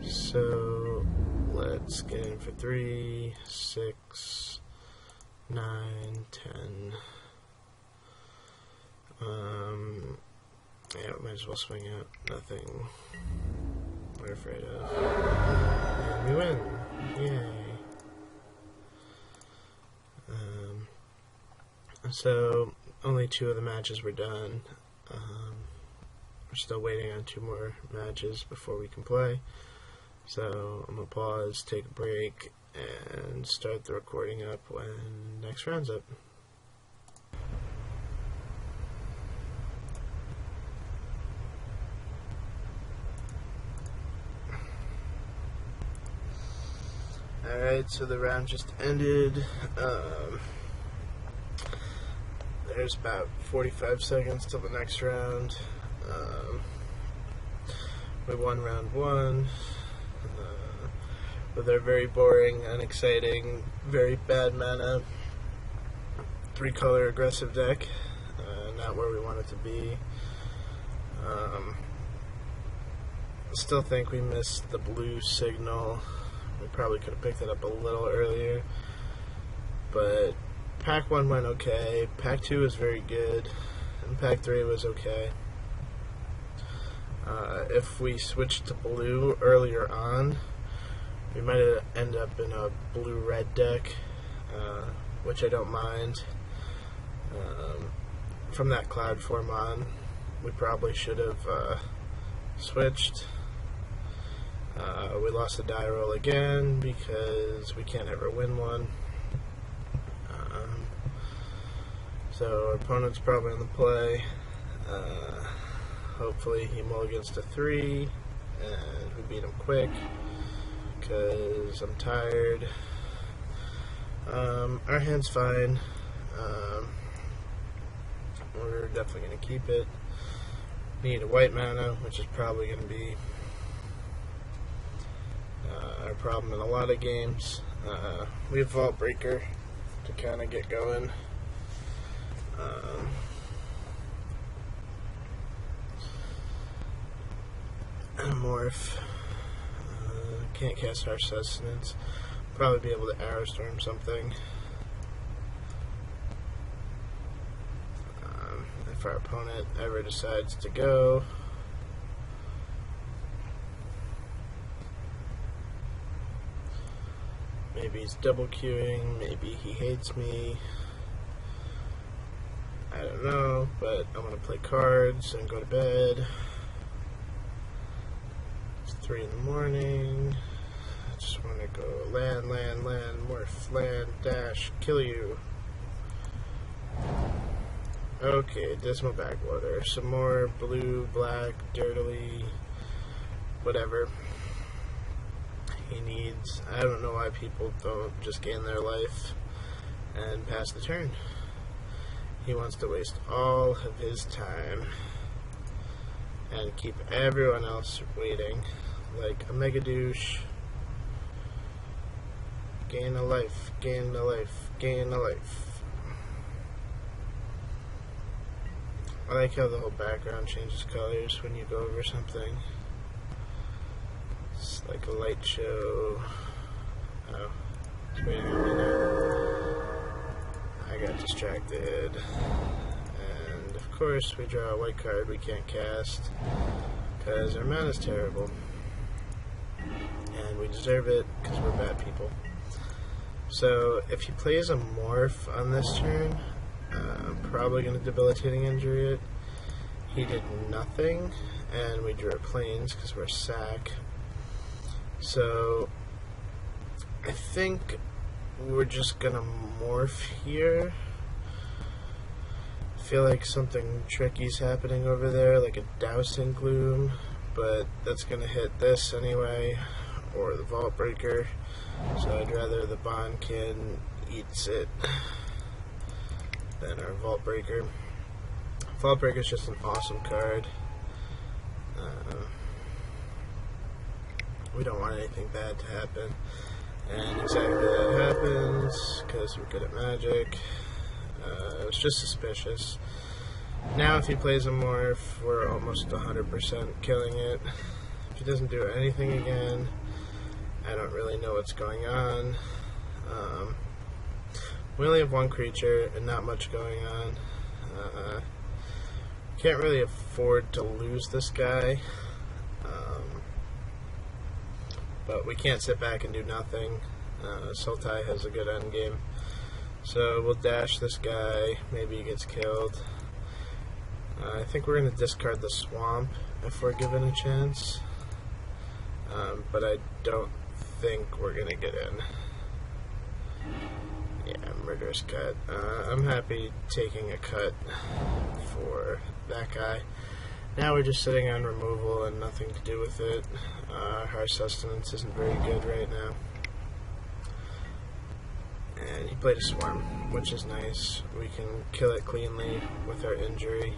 So let's get in for 3, 6, 9, 10. Yeah, might as well swing out. Nothing we're afraid of. And we win. Yay. So only 2 of the matches were done. We're still waiting on 2 more matches before we can play. So I'm going to pause, take a break, and start the recording up when next round's up. Alright, so the round just ended. There's about 45 seconds till the next round. We won round 1 with our very boring, unexciting, very bad mana, 3-color aggressive deck. Not where we want it to be. Still think we missed the blue signal. We probably could have picked it up a little earlier, but Pack 1 went okay, Pack 2 was very good, and Pack 3 was okay. If we switched to blue earlier on, we might have ended up in a blue-red deck, which I don't mind. From that cloud form on, we probably should have switched. We lost the die roll again because we can't ever win one. So our opponent's probably on the play. Hopefully he mulligans to 3 and we beat him quick because I'm tired. Our hand's fine. We're definitely going to keep it. Need a white mana, which is probably going to be our problem in a lot of games. We have Vault Breaker to kind of get going. Morph. Can't cast Harsh Sustenance. Probably be able to Arrow Storm something. If our opponent ever decides to go. Maybe he's double queuing, maybe he hates me. I don't know, but I'm going to play cards and go to bed. It's 3 in the morning. I just want to go land, morph, land, dash, kill you. Okay, Dismal Backwater. Some more blue, black, dirtily, whatever he needs. I don't know why people don't just gain their life and pass the turn. He wants to waste all of his time and keep everyone else waiting, like a mega douche. Gain a life, gain a life, gain a life. I like how the whole background changes colors when you go over something. It's like a light show. Oh, it's waiting on me now. I got distracted. And of course we draw a white card we can't cast because our mana's terrible. And we deserve it because we're bad people. So if he plays a morph on this turn, I'm probably going to debilitating injury it. He did nothing, and we drew planes because we're sack. So I think we're just going to morph here. I feel like something tricky's happening over there, like a Dousing Gloom, but that's going to hit this anyway, or the Vault Breaker. So I'd rather the Bondkin eats it than our Vault Breaker. Vault Breaker is just an awesome card. We don't want anything bad to happen, and exactly that happens because we're good at Magic. It was just suspicious. Now if he plays a morph, we're almost 100% killing it. If he doesn't do anything again, I don't really know what's going on. We only have one creature and not much going on. Can't really afford to lose this guy. But we can't sit back and do nothing. Sultai has a good endgame. So we'll dash this guy. Maybe he gets killed. I think we're going to discard the swamp if we're given a chance. But I don't think we're going to get in. Yeah, murderous cut. I'm happy taking a cut for that guy. Now we're just sitting on removal and nothing to do with it. Our sustenance isn't very good right now. And he played a swarm, which is nice. We can kill it cleanly with our injury.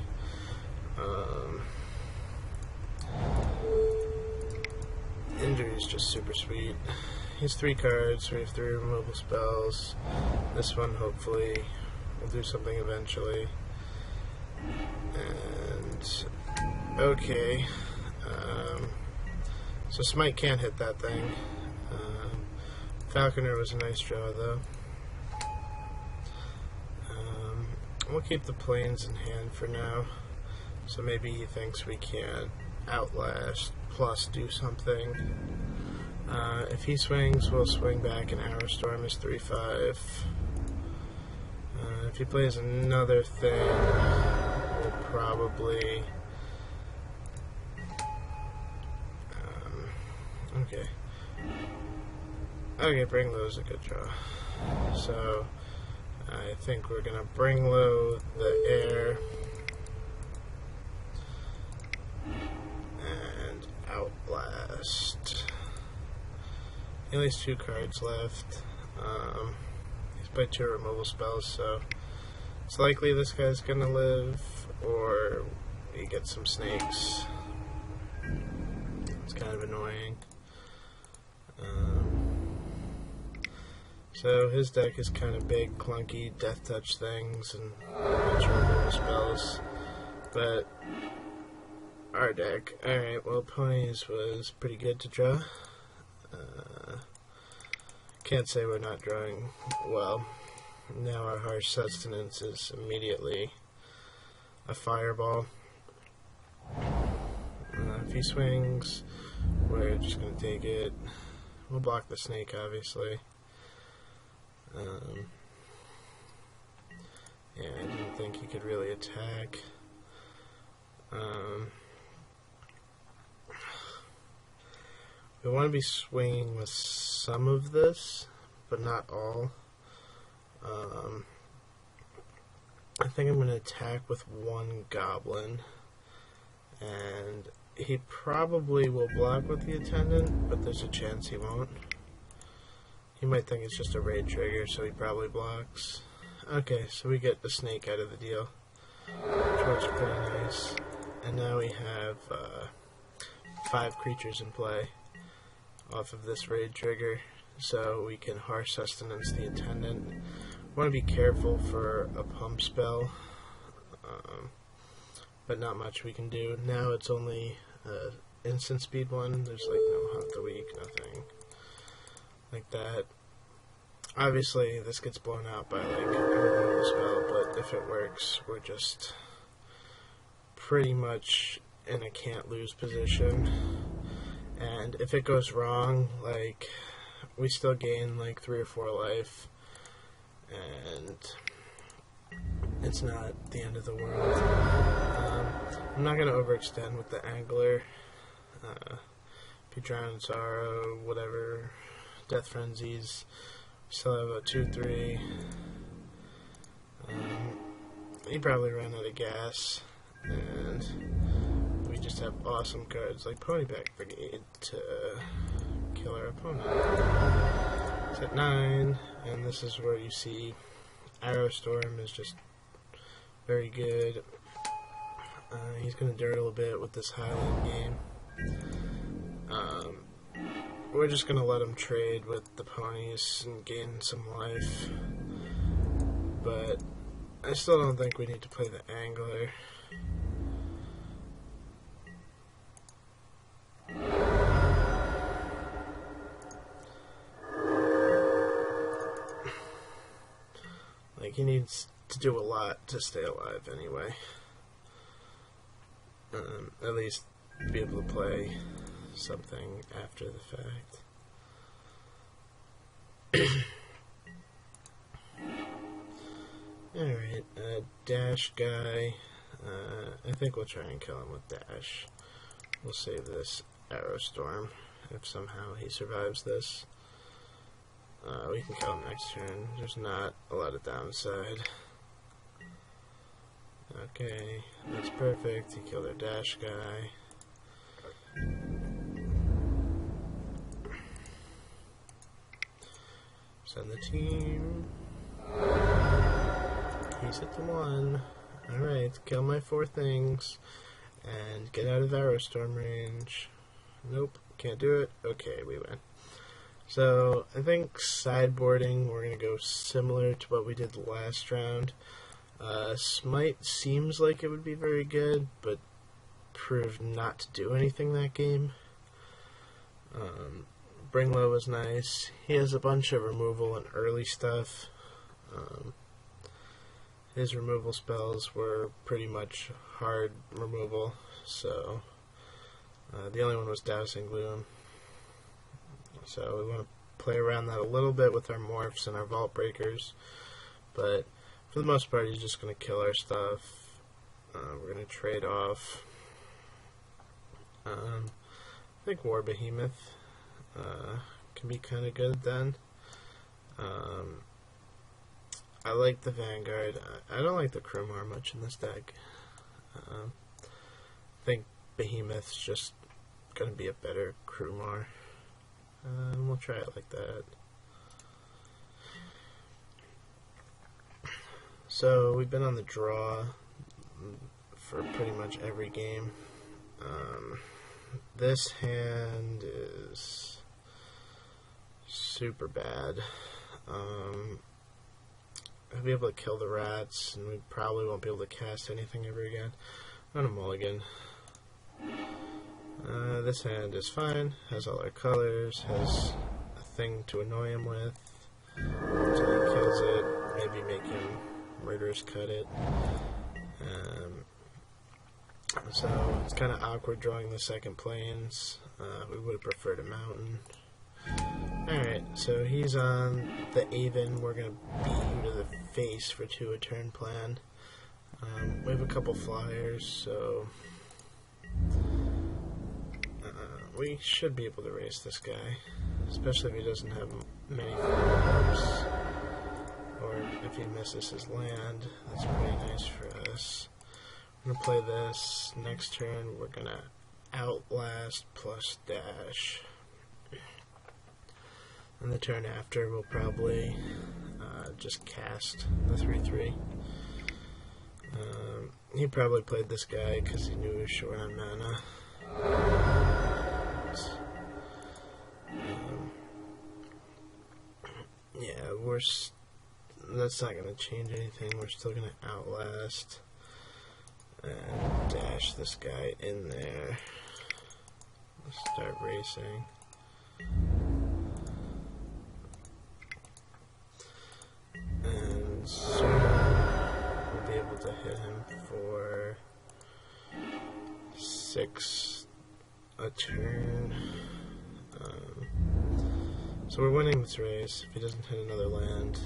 Injury is just super sweet. He has 3 cards, we have 3 removal spells. This one hopefully will do something eventually. And okay. So Smite can't hit that thing. Falconer was a nice draw though. We'll keep the planes in hand for now. So maybe he thinks we can outlast plus do something. If he swings, we'll swing back, and Arrow Storm is 3/5. If he plays another thing, we'll probably... okay. Okay, Bring Low is a good draw. So, I think we're going to Bring Low the air. And Outlast. He only has 2 cards left. He's played 2 removal spells, so it's likely this guy's gonna live, or he gets some snakes. It's kind of annoying. So his deck is kind of big, clunky, death touch things, and a bunch of removal spells. But our deck, alright, well, Ponies was pretty good to draw. Can't say we're not drawing well. Now our Harsh Sustenance is immediately a fireball. If he swings, we're just going to take it. We'll block the snake, obviously. Yeah, I didn't think he could really attack. We want to be swinging with some of this, but not all. I think I'm going to attack with 1 goblin, and he probably will block with the attendant, but there's a chance he won't. He might think it's just a raid trigger, so he probably blocks. Okay, so we get the snake out of the deal, which works pretty nice. And now we have 5 creatures in play off of this raid trigger, so we can Harsh Sustenance the attendant. Want to be careful for a pump spell, but not much we can do. Now it's only instant speed 1. There's like no Hunt the Weak, nothing like that. Obviously this gets blown out by like a removal spell, but if it works, we're just pretty much in a can't lose position. And if it goes wrong, like, we still gain like 3 or 4 life, and it's not the end of the world. I'm not going to overextend with the Angler. If you drown in Sorrow, whatever, Death Frenzies, we still have a 2/3. He probably ran out of gas, and we just have awesome cards like Ponyback Brigade to kill our opponent. It's at 9, and this is where you see Arrow Storm is just very good. He's going to dirt a little bit with this Highland game. We're just going to let him trade with the ponies and gain some life. But I still don't think we need to play the Angler. Like, he needs to do a lot to stay alive anyway. At least be able to play something after the fact. Alright, Dash guy. I think we'll try and kill him with Dash. We'll save this Arrow Storm if somehow he survives this. We can kill him next turn. There's not a lot of downside. Okay, that's perfect. He killed our Dash guy. Send the team. He's at the 1. Alright, kill my 4 things. And get out of Arrow Storm range. Nope, can't do it. Okay, we win. So, I think sideboarding, we're going to go similar to what we did last round. Smite seems like it would be very good, but proved not to do anything that game. Bring Low was nice. He has a bunch of removal and early stuff. His removal spells were pretty much hard removal, so the only one was Dousing Gloom. So we want to play around that a little bit with our morphs and our Vault Breakers, but for the most part he's just going to kill our stuff. We're going to trade off. I think War Behemoth can be kind of good then. I like the Vanguard. I don't like the Krumar much in this deck. I think Behemoth's just going to be a better Krumar. We'll try it like that. So we've been on the draw for pretty much every game. This hand is super bad. I'll be able to kill the rats, and we probably won't be able to cast anything ever again. On a mulligan. This hand is fine, has all our colors, has a thing to annoy him with, until he kills it, maybe make him Murderous Cut it. So it's kind of awkward drawing the second planes. We would have preferred a mountain. Alright, so he's on the Aven. We're going to beat him to the face for 2 a turn plan. We have a couple flyers, so we should be able to race this guy, especially if he doesn't have many follow-ups, or if he misses his land. That's pretty nice for us. I'm going to play this. Next turn, we're going to Outlast plus Dash. And the turn after, we'll probably just cast the 3/3. He probably played this guy because he knew he was short on mana. Yeah, that's not going to change anything. We're still going to Outlast and dash this guy in there. Let's start racing. And soon we'll be able to hit him for 6 a turn. So we're winning this race. If he doesn't hit another land,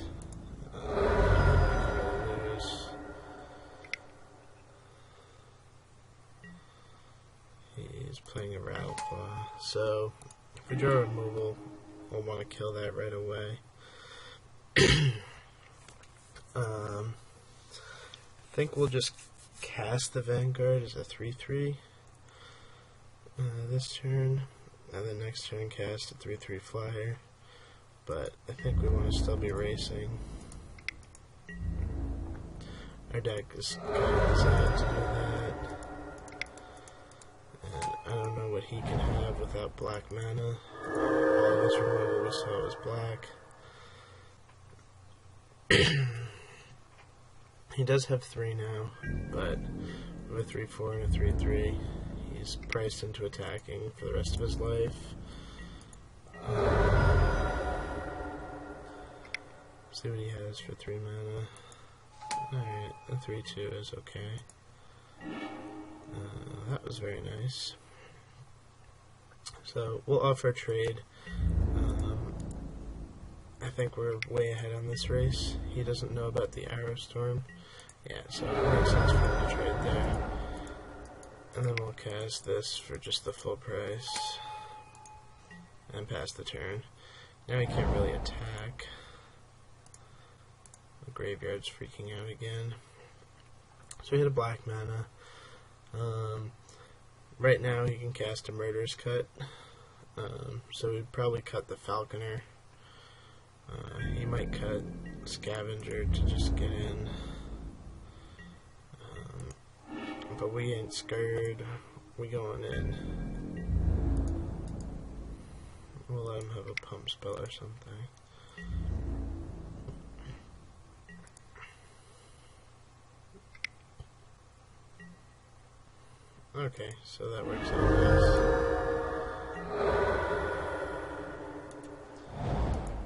we'll lose. He's playing a Rattle Claw. So if we draw removal, we'll want to kill that right away. I think we'll just cast the Vanguard as a 3/3 this turn, and then next turn cast a 3/3 flyer. But I think we want to still be racing. Our deck is kind of designed to do that. And I don't know what he can have without black mana. All of his removal we saw was black. He does have 3 now, but with a 3-4 and a 3-3, he's priced into attacking for the rest of his life. See what he has for 3 mana. Alright, the 3-2 is okay. That was very nice. So, we'll offer a trade. I think we're way ahead on this race. He doesn't know about the Arrow Storm. Yeah, so it makes sense for him to trade there. And then we'll cast this for just the full price. And pass the turn. Now he can't really attack. The graveyard's freaking out again. So we hit a black mana. Right now he can cast a Murderous Cut. So we'd probably cut the Falconer. He might cut Scavenger to just get in. But we ain't scared. We going in. We'll let him have a pump spell or something. Okay, so that works out nice.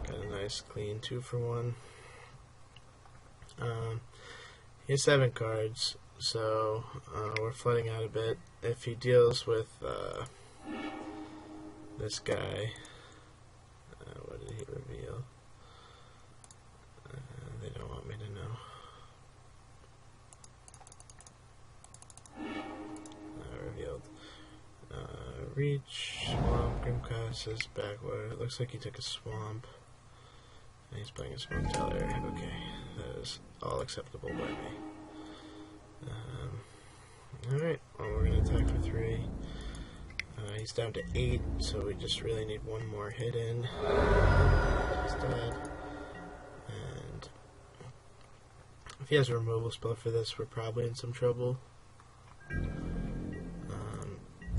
Got a nice clean 2-for-1. He has 7 cards, so we're flooding out a bit. If he deals with this guy, what did he reveal? They don't want me to know. Revealed. Reach, Swamp, Grimcast's Backwater. It looks like he took a Swamp. And he's playing a Smoke Teller. Okay, that is all acceptable by me. Alright, well, we're going to attack for 3. He's down to 8, so we just really need one more hit in. He's dead. And if he has a removal spell for this, we're probably in some trouble.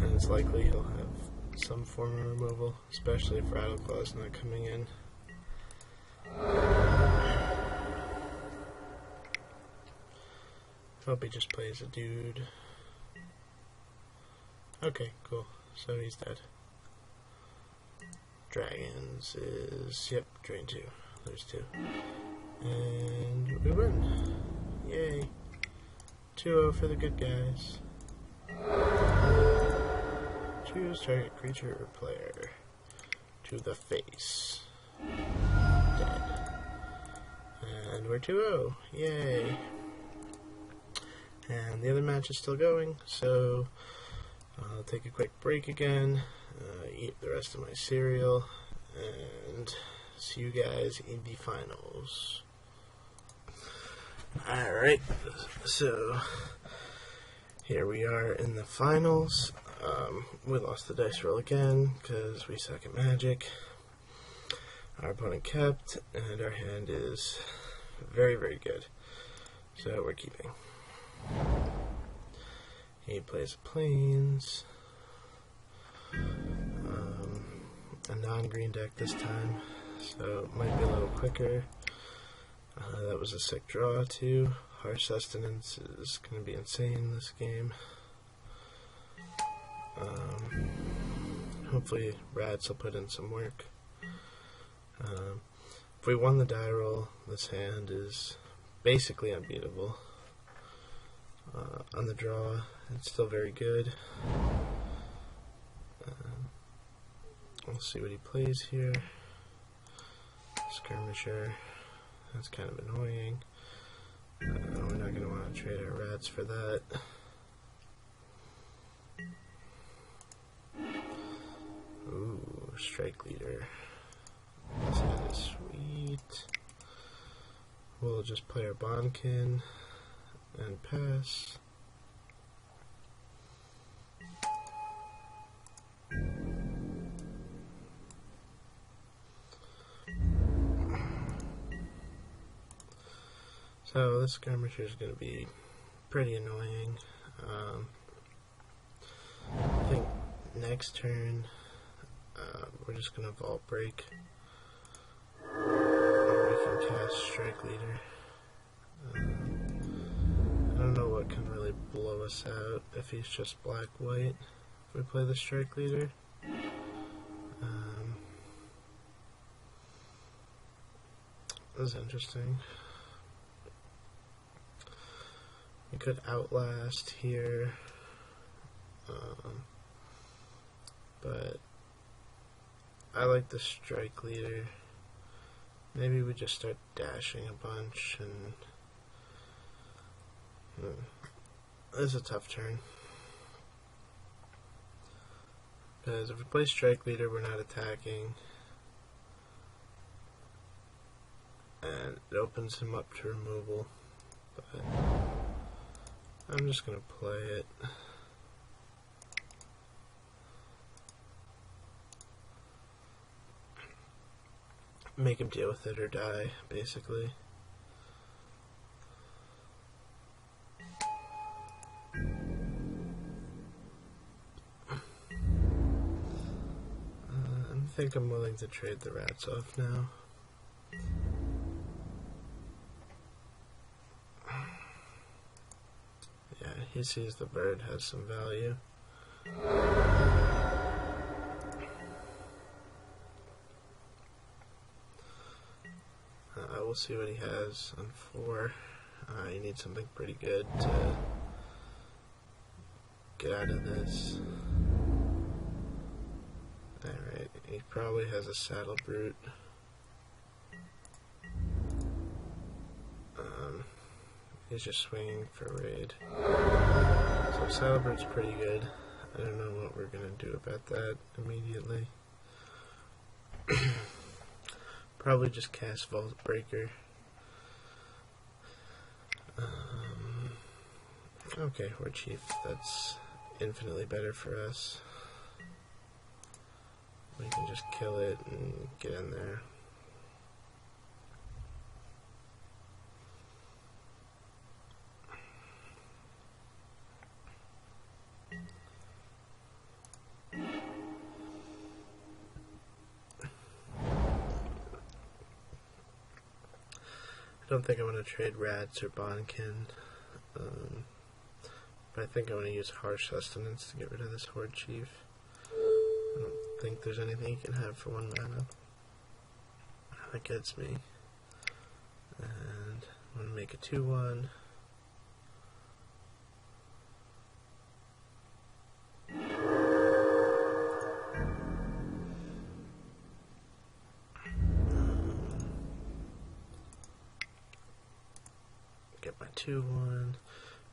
And it's likely he'll have some form of removal, especially if Rattleclaw's not coming in. Hope he just plays a dude. Okay, cool. So he's dead. Dragons is... Yep, drain 2. Lose 2. And we win. Yay. 2-0 for the good guys. Choose target creature or player. To the face. Dead. And we're 2-0. Yay. And the other match is still going, so I'll take a quick break again, eat the rest of my cereal, and see you guys in the finals. Alright, so here we are in the finals. We lost the dice roll again because we suck at Magic. Our opponent kept, and our hand is very, very good. So we're keeping. He plays Plains. A non-green deck this time, so it might be a little quicker. That was a sick draw too. Harsh Sustenance is going to be insane this game. Hopefully Rats will put in some work. If we won the die roll, this hand is basically unbeatable. On the draw, it's still very good. We'll see what he plays here. Skirmisher. That's kind of annoying. We're not going to want to trade our Rats for that. Ooh, Strike Leader. This hand is sweet. We'll just play our Bondkin and pass. So this skirmisher is going to be pretty annoying. I think next turn we're just going to Vault Break. Or we can cast Strike Leader. us out if he's just black-white. If we play the strike leader. This is interesting. We could outlast here, but I like the strike leader. Maybe we just start dashing a bunch, and this is a tough turn. Because if we play strike leader, we're not attacking, and it opens him up to removal. But I'm just gonna play it. Make him deal with it or die, basically. I think I'm willing to trade the rats off now. Yeah, he sees the bird has some value. We'll see what he has on 4. He needs something pretty good to get out of this. Alright, he probably has a saddle brute. He's just swinging for raid. So saddle brute's pretty good. I don't know what we're gonna do about that immediately. Probably just cast Vault Breaker. Okay, Horde Chief. That's infinitely better for us. We can just kill it and get in there. I don't think I want to trade rats or Bonkin, but I think I want to use Harsh Sustenance to get rid of this Horde Chief. I don't think there's anything you can have for 1 mana. That gets me. And I'm going to make a 2/1. Get my 2/1.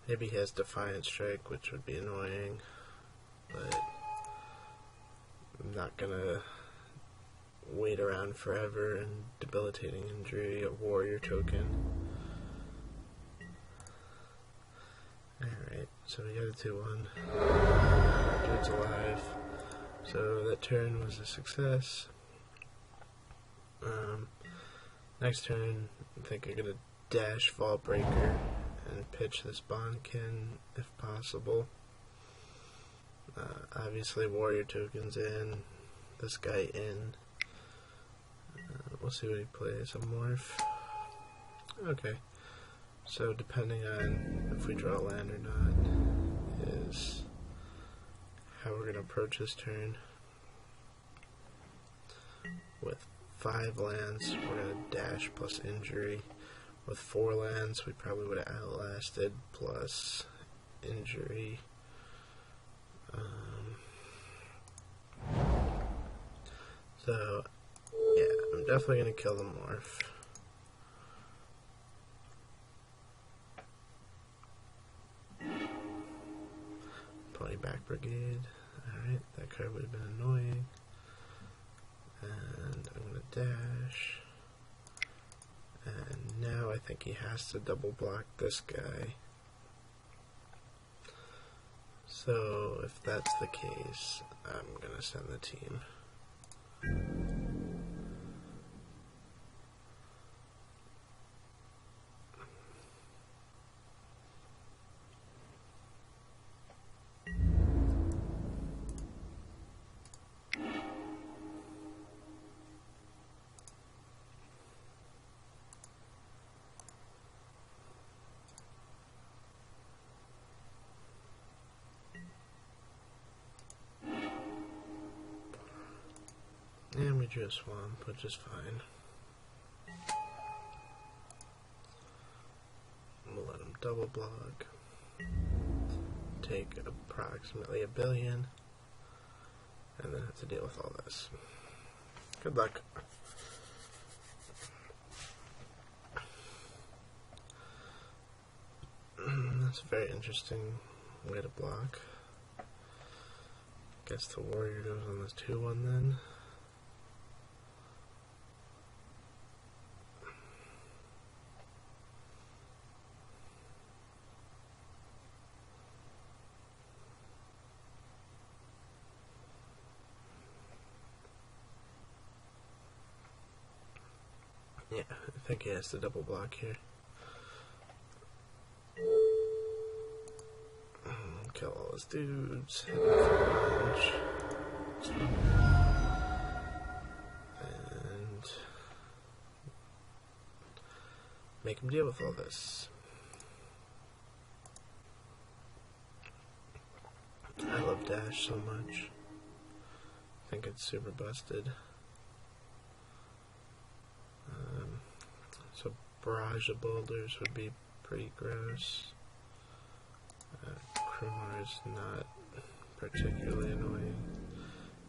Maybe he has Defiant Strike, which would be annoying, but I'm not gonna wait around forever and debilitating injury a warrior token. Alright, so we got a 2/1. Dude's alive. So that turn was a success. Next turn, I think I'm gonna dash Vault Breaker and pitch this Bonkin if possible. Obviously warrior tokens in, this guy in. We'll see what he plays. A morph. Okay. So depending on if we draw land or not is how we're gonna approach this turn. With 5 lands, we're gonna dash plus injury. With 4 lands, we probably would have outlasted plus injury. So, yeah, I'm definitely going to kill the morph. Play back brigade. Alright, that card would have been annoying. And I'm going to dash. And now I think he has to double block this guy. So if that's the case, I'm gonna send the team. you a swamp, which is fine. We'll let him double block. Take approximately 1 billion. And then have to deal with all this. Good luck. That's a very interesting way to block. Guess the warrior goes on this 2-1 then. Yeah, I think he has to double block here. Kill all his dudes. And make him deal with all this. I love Dash so much. I think it's super busted. So barrage of boulders would be pretty gross. Krumar is not particularly annoying.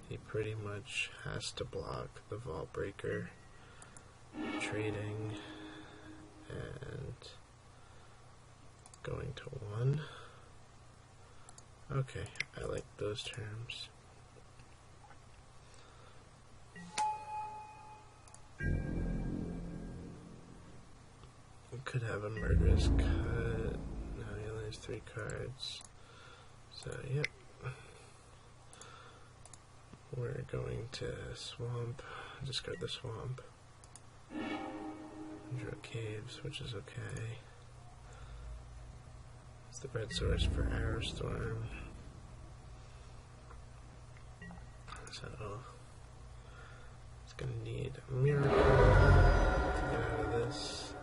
He pretty much has to block the Vault Breaker, trading, and going to 1. Okay, I like those terms. We could have a murderous cut. No, he only has 3 cards. So, yep. We're going to swamp. Discard the swamp. Draw caves, which is okay. It's the red source for Arrowstorm. So, it's gonna need a miracle to get out of this.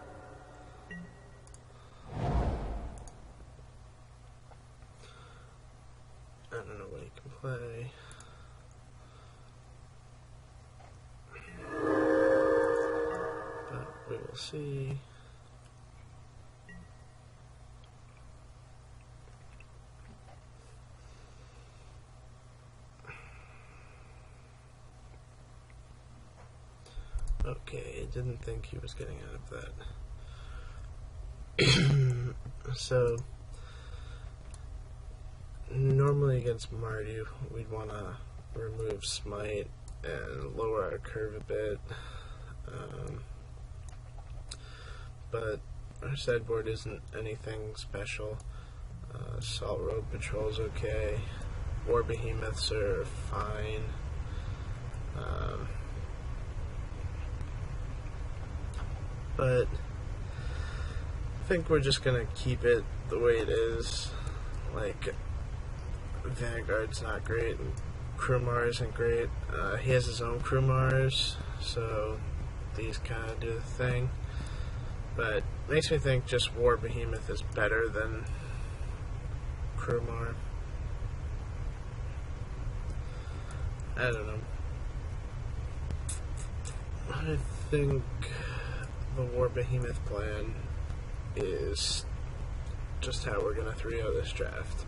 I don't know what he can play. But we will see. Okay, didn't think he was getting out of that. So, normally against Mardu, we'd want to remove Smite and lower our curve a bit. But our sideboard isn't anything special. Salt Road Patrol's okay. War Behemoths are fine. But I think we're just gonna keep it the way it is. Like, Vanguard's not great, and Krumar isn't great. He has his own Krumars, so these kind of do the thing. But makes me think just War Behemoth is better than Krumar. I don't know. I think the War Behemoth plan is just how we're going to 3-0 this draft.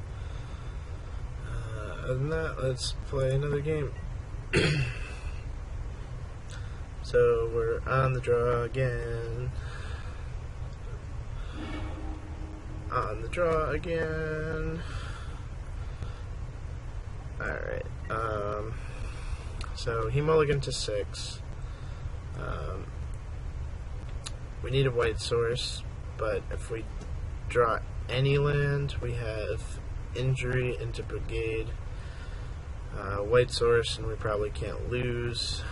Other than that, let's play another game. So we're on the draw again. On the draw again. Alright. So he mulliganed to 6. We need a white source, but if we draw any land, we have injury into Brigade, white source, and we probably can't lose.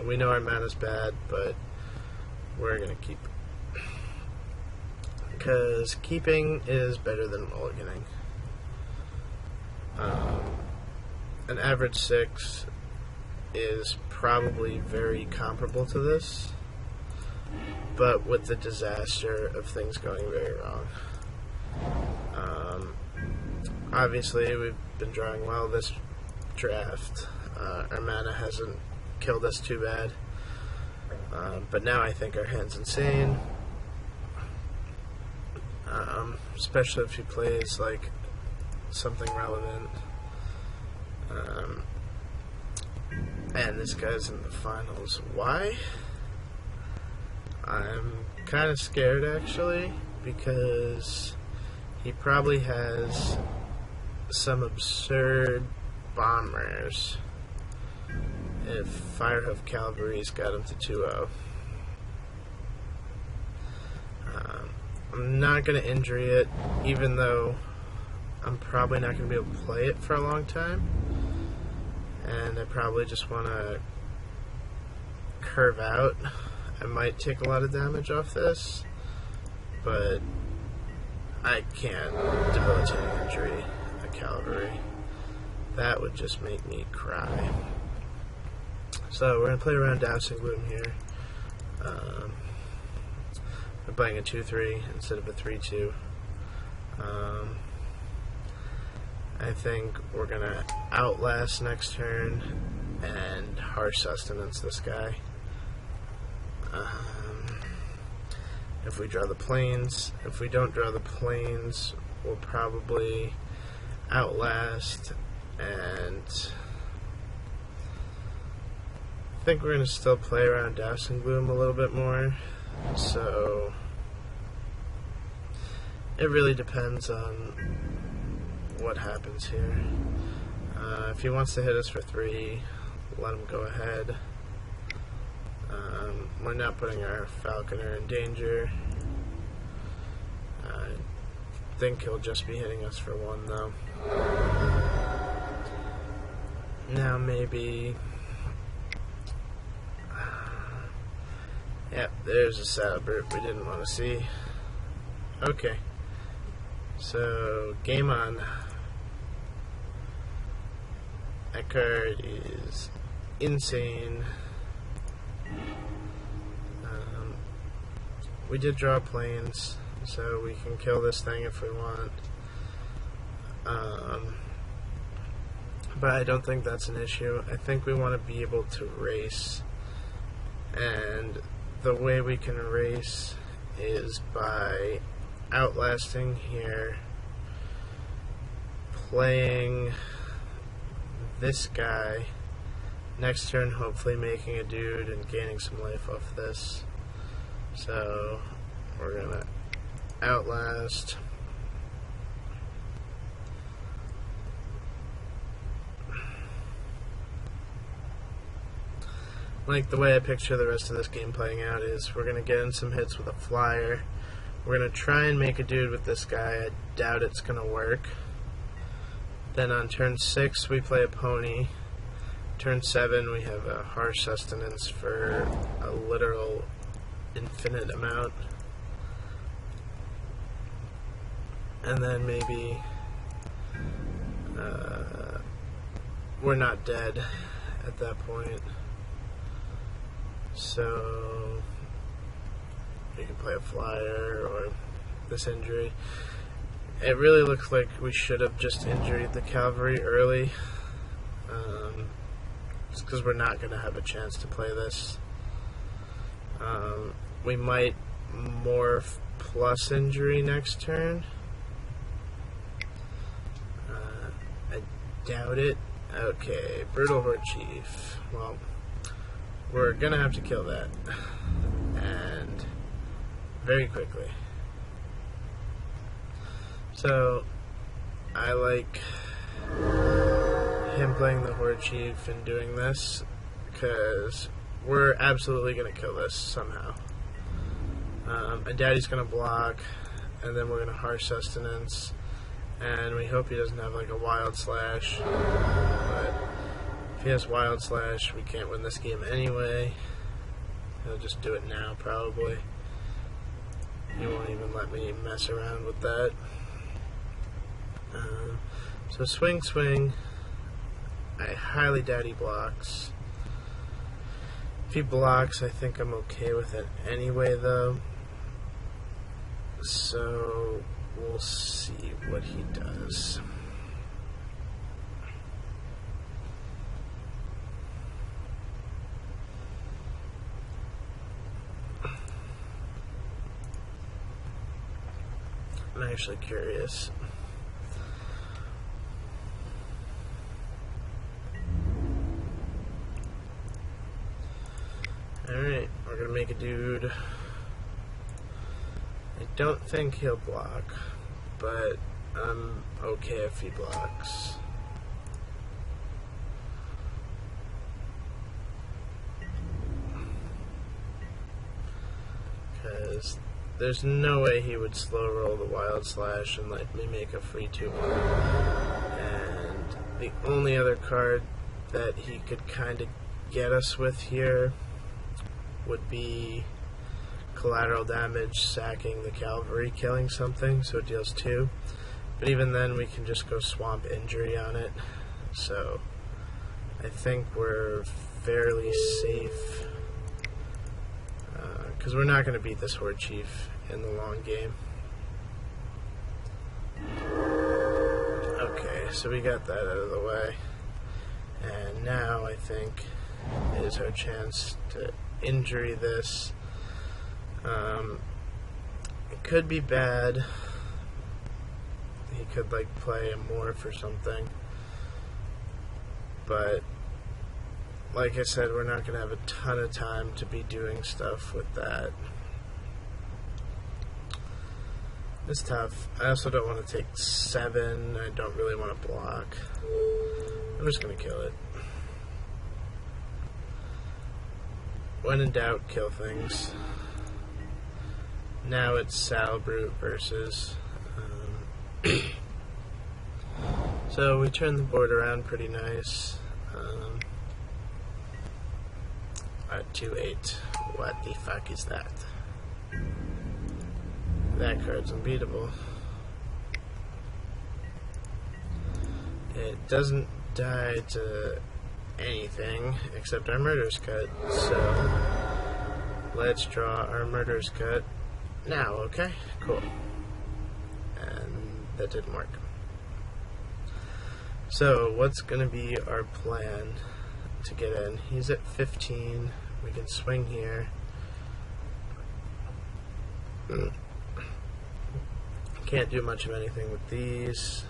We know our mana's bad, but we're going to keep it. Because keeping is better than mulliganing. An average 6 is probably very comparable to this, but with the disaster of things going very wrong. Obviously, we've been drawing well this draft. Our mana hasn't killed us too bad. But now I think our hand's insane. Especially if he plays like something relevant. And this guy's in the finals. Why? I'm kind of scared actually, because he probably has some absurd bomb rares if Firehoof Cavalry's got him to 2-0. I'm not going to injury it, even though I'm probably not going to be able to play it for a long time. And I probably just want to curve out. I might take a lot of damage off this, but I can't debilitating injury a cavalry. That would just make me cry. So we're going to play around Dousing Gloom here. I'm playing a 2-3 instead of a 3-2. I think we're going to Outlast next turn and Harsh Sustenance this guy. If we draw the plains, if we don't draw the plains, we'll probably Outlast, and I think we're going to still play around Dousing Gloom a little bit more. So it really depends on what happens here. If he wants to hit us for 3, let him go ahead. We're not putting our Falconer in danger. I think he'll just be hitting us for 1 though. Now maybe... Yep, there's a setup we didn't want to see. Okay. So, game on. That card is insane. We did draw plains, so we can kill this thing if we want. But I don't think that's an issue. I think we want to be able to race, and the way we can race is by outlasting here, playing this guy, next turn hopefully making a dude and gaining some life off this. So we're gonna outlast. Like, the way I picture the rest of this game playing out is we're gonna get in some hits with a flyer. We're gonna try and make a dude with this guy. I doubt it's gonna work. Then on turn 6 we play a pony. Turn 7 we have a Harsh Sustenance for a literal infinite amount. And then maybe we're not dead at that point. So you can play a flyer or this injury. It really looks like we should have just injured the cavalry early. Just because we're not going to have a chance to play this. We might morph plus injury next turn. I doubt it. Okay, Brutal Horde Chief. Well, we're gonna have to kill that, and very quickly. So I like him playing the Horde Chief and doing this, because we're absolutely gonna kill this somehow. And Daddy's gonna block, and then we're gonna Harsh Sustenance, and we hope he doesn't have like a Wild Slash, but if he has Wild Slash, we can't win this game anyway. He'll just do it now, probably. He won't even let me mess around with that. So swing, swing. I highly doubt he blocks. If he blocks, I think I'm okay with it anyway, though. So we'll see what he does. I'm actually curious. Alright, we're gonna make a dude. I don't think he'll block, but I'm okay if he blocks. Because there's no way he would slow roll the Wild Slash and let me make a free 2-1. And the only other card that he could kind of get us with here would be collateral damage, sacking the cavalry, killing something, so it deals 2. But even then, we can just go swamp injury on it. So I think we're fairly safe, because we're not going to beat this Horde Chief in the long game. Okay, so we got that out of the way. And now I think is our chance to injury this. It could be bad. He could like play a morph or something. But like I said, we're not going to have a ton of time to be doing stuff with that. It's tough. I also don't want to take 7. I don't really want to block. I'm just going to kill it. When in doubt, kill things. Now it's Salbrute versus. So we turn the board around pretty nice. At 2-8. What the fuck is that? That card's unbeatable. It doesn't die to anything except our Murder's Cut, so let's draw our Murder's Cut now, okay? Cool. And that didn't work. So what's going to be our plan to get in? He's at 15. We can swing here. Can't do much of anything with these.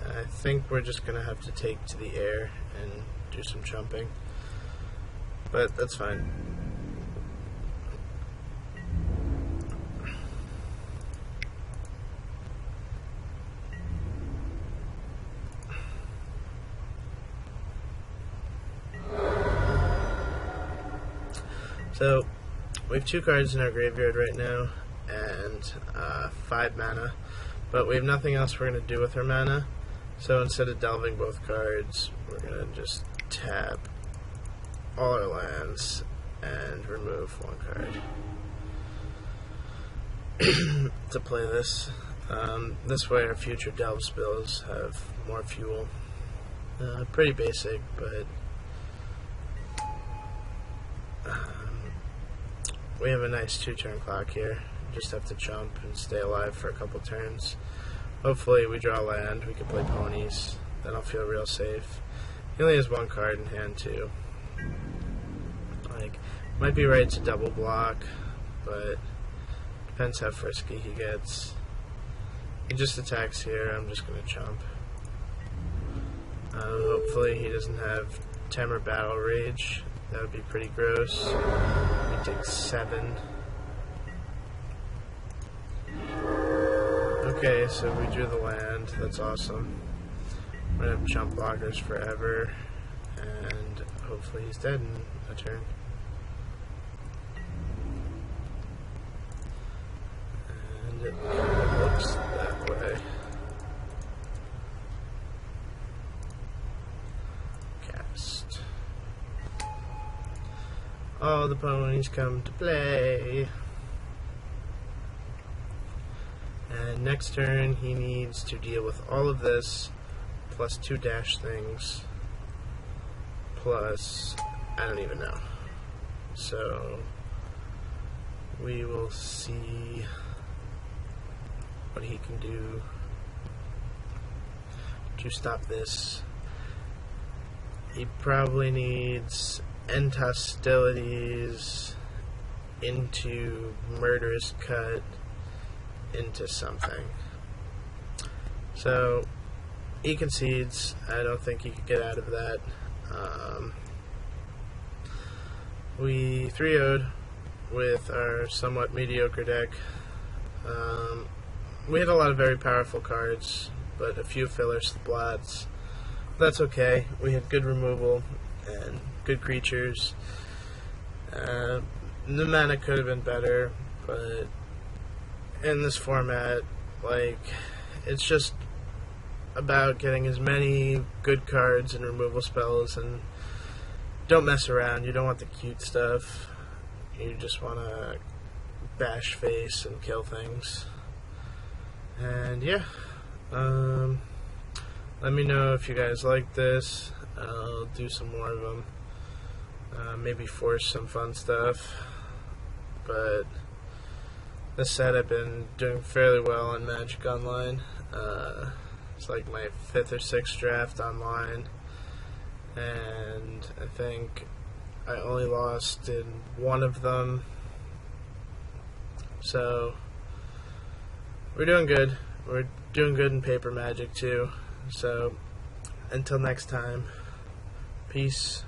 I think we're just going to have to take to the air and do some jumping. But that's fine. So, we have 2 cards in our graveyard right now, and 5 mana, but we have nothing else we're going to do with our mana, so instead of delving both cards, we're going to just tap all our lands and remove 1 card to play this. This way our future delve spells have more fuel. Pretty basic, but we have a nice 2-turn clock here. Just have to jump and stay alive for a couple turns. Hopefully we draw land, we can play ponies, then I'll feel real safe. He only has 1 card in hand too. Like, might be right to double block, but depends how frisky he gets. He just attacks here, I'm just gonna jump. Hopefully he doesn't have Temur Battle Rage. That would be pretty gross. We take 7. Okay, so we drew the land. That's awesome. We're gonna have jump blockers forever, and hopefully he's dead in a turn. And it kind of looks that way. Cast. All the ponies come to play. And next turn he needs to deal with all of this, plus 2 dash things, plus I don't even know. So we will see what he can do to stop this. He probably needs End Hostilities into Murderous Cut into something. So he concedes. I don't think he could get out of that. We 3-0'd with our somewhat mediocre deck. We had a lot of very powerful cards, but a few filler splats. That's okay. We had good removal and good creatures. The mana could have been better, but in this format, it's just about getting as many good cards and removal spells, and don't mess around. You don't want the cute stuff. You just want to bash face and kill things. And yeah, let me know if you guys like this. I'll do some more of them. Maybe force some fun stuff. But this set, I've been doing fairly well on Magic Online. It's like my 5th or 6th draft online, and I think I only lost in one of them. So we're doing good. We're doing good in paper Magic too. So until next time, peace.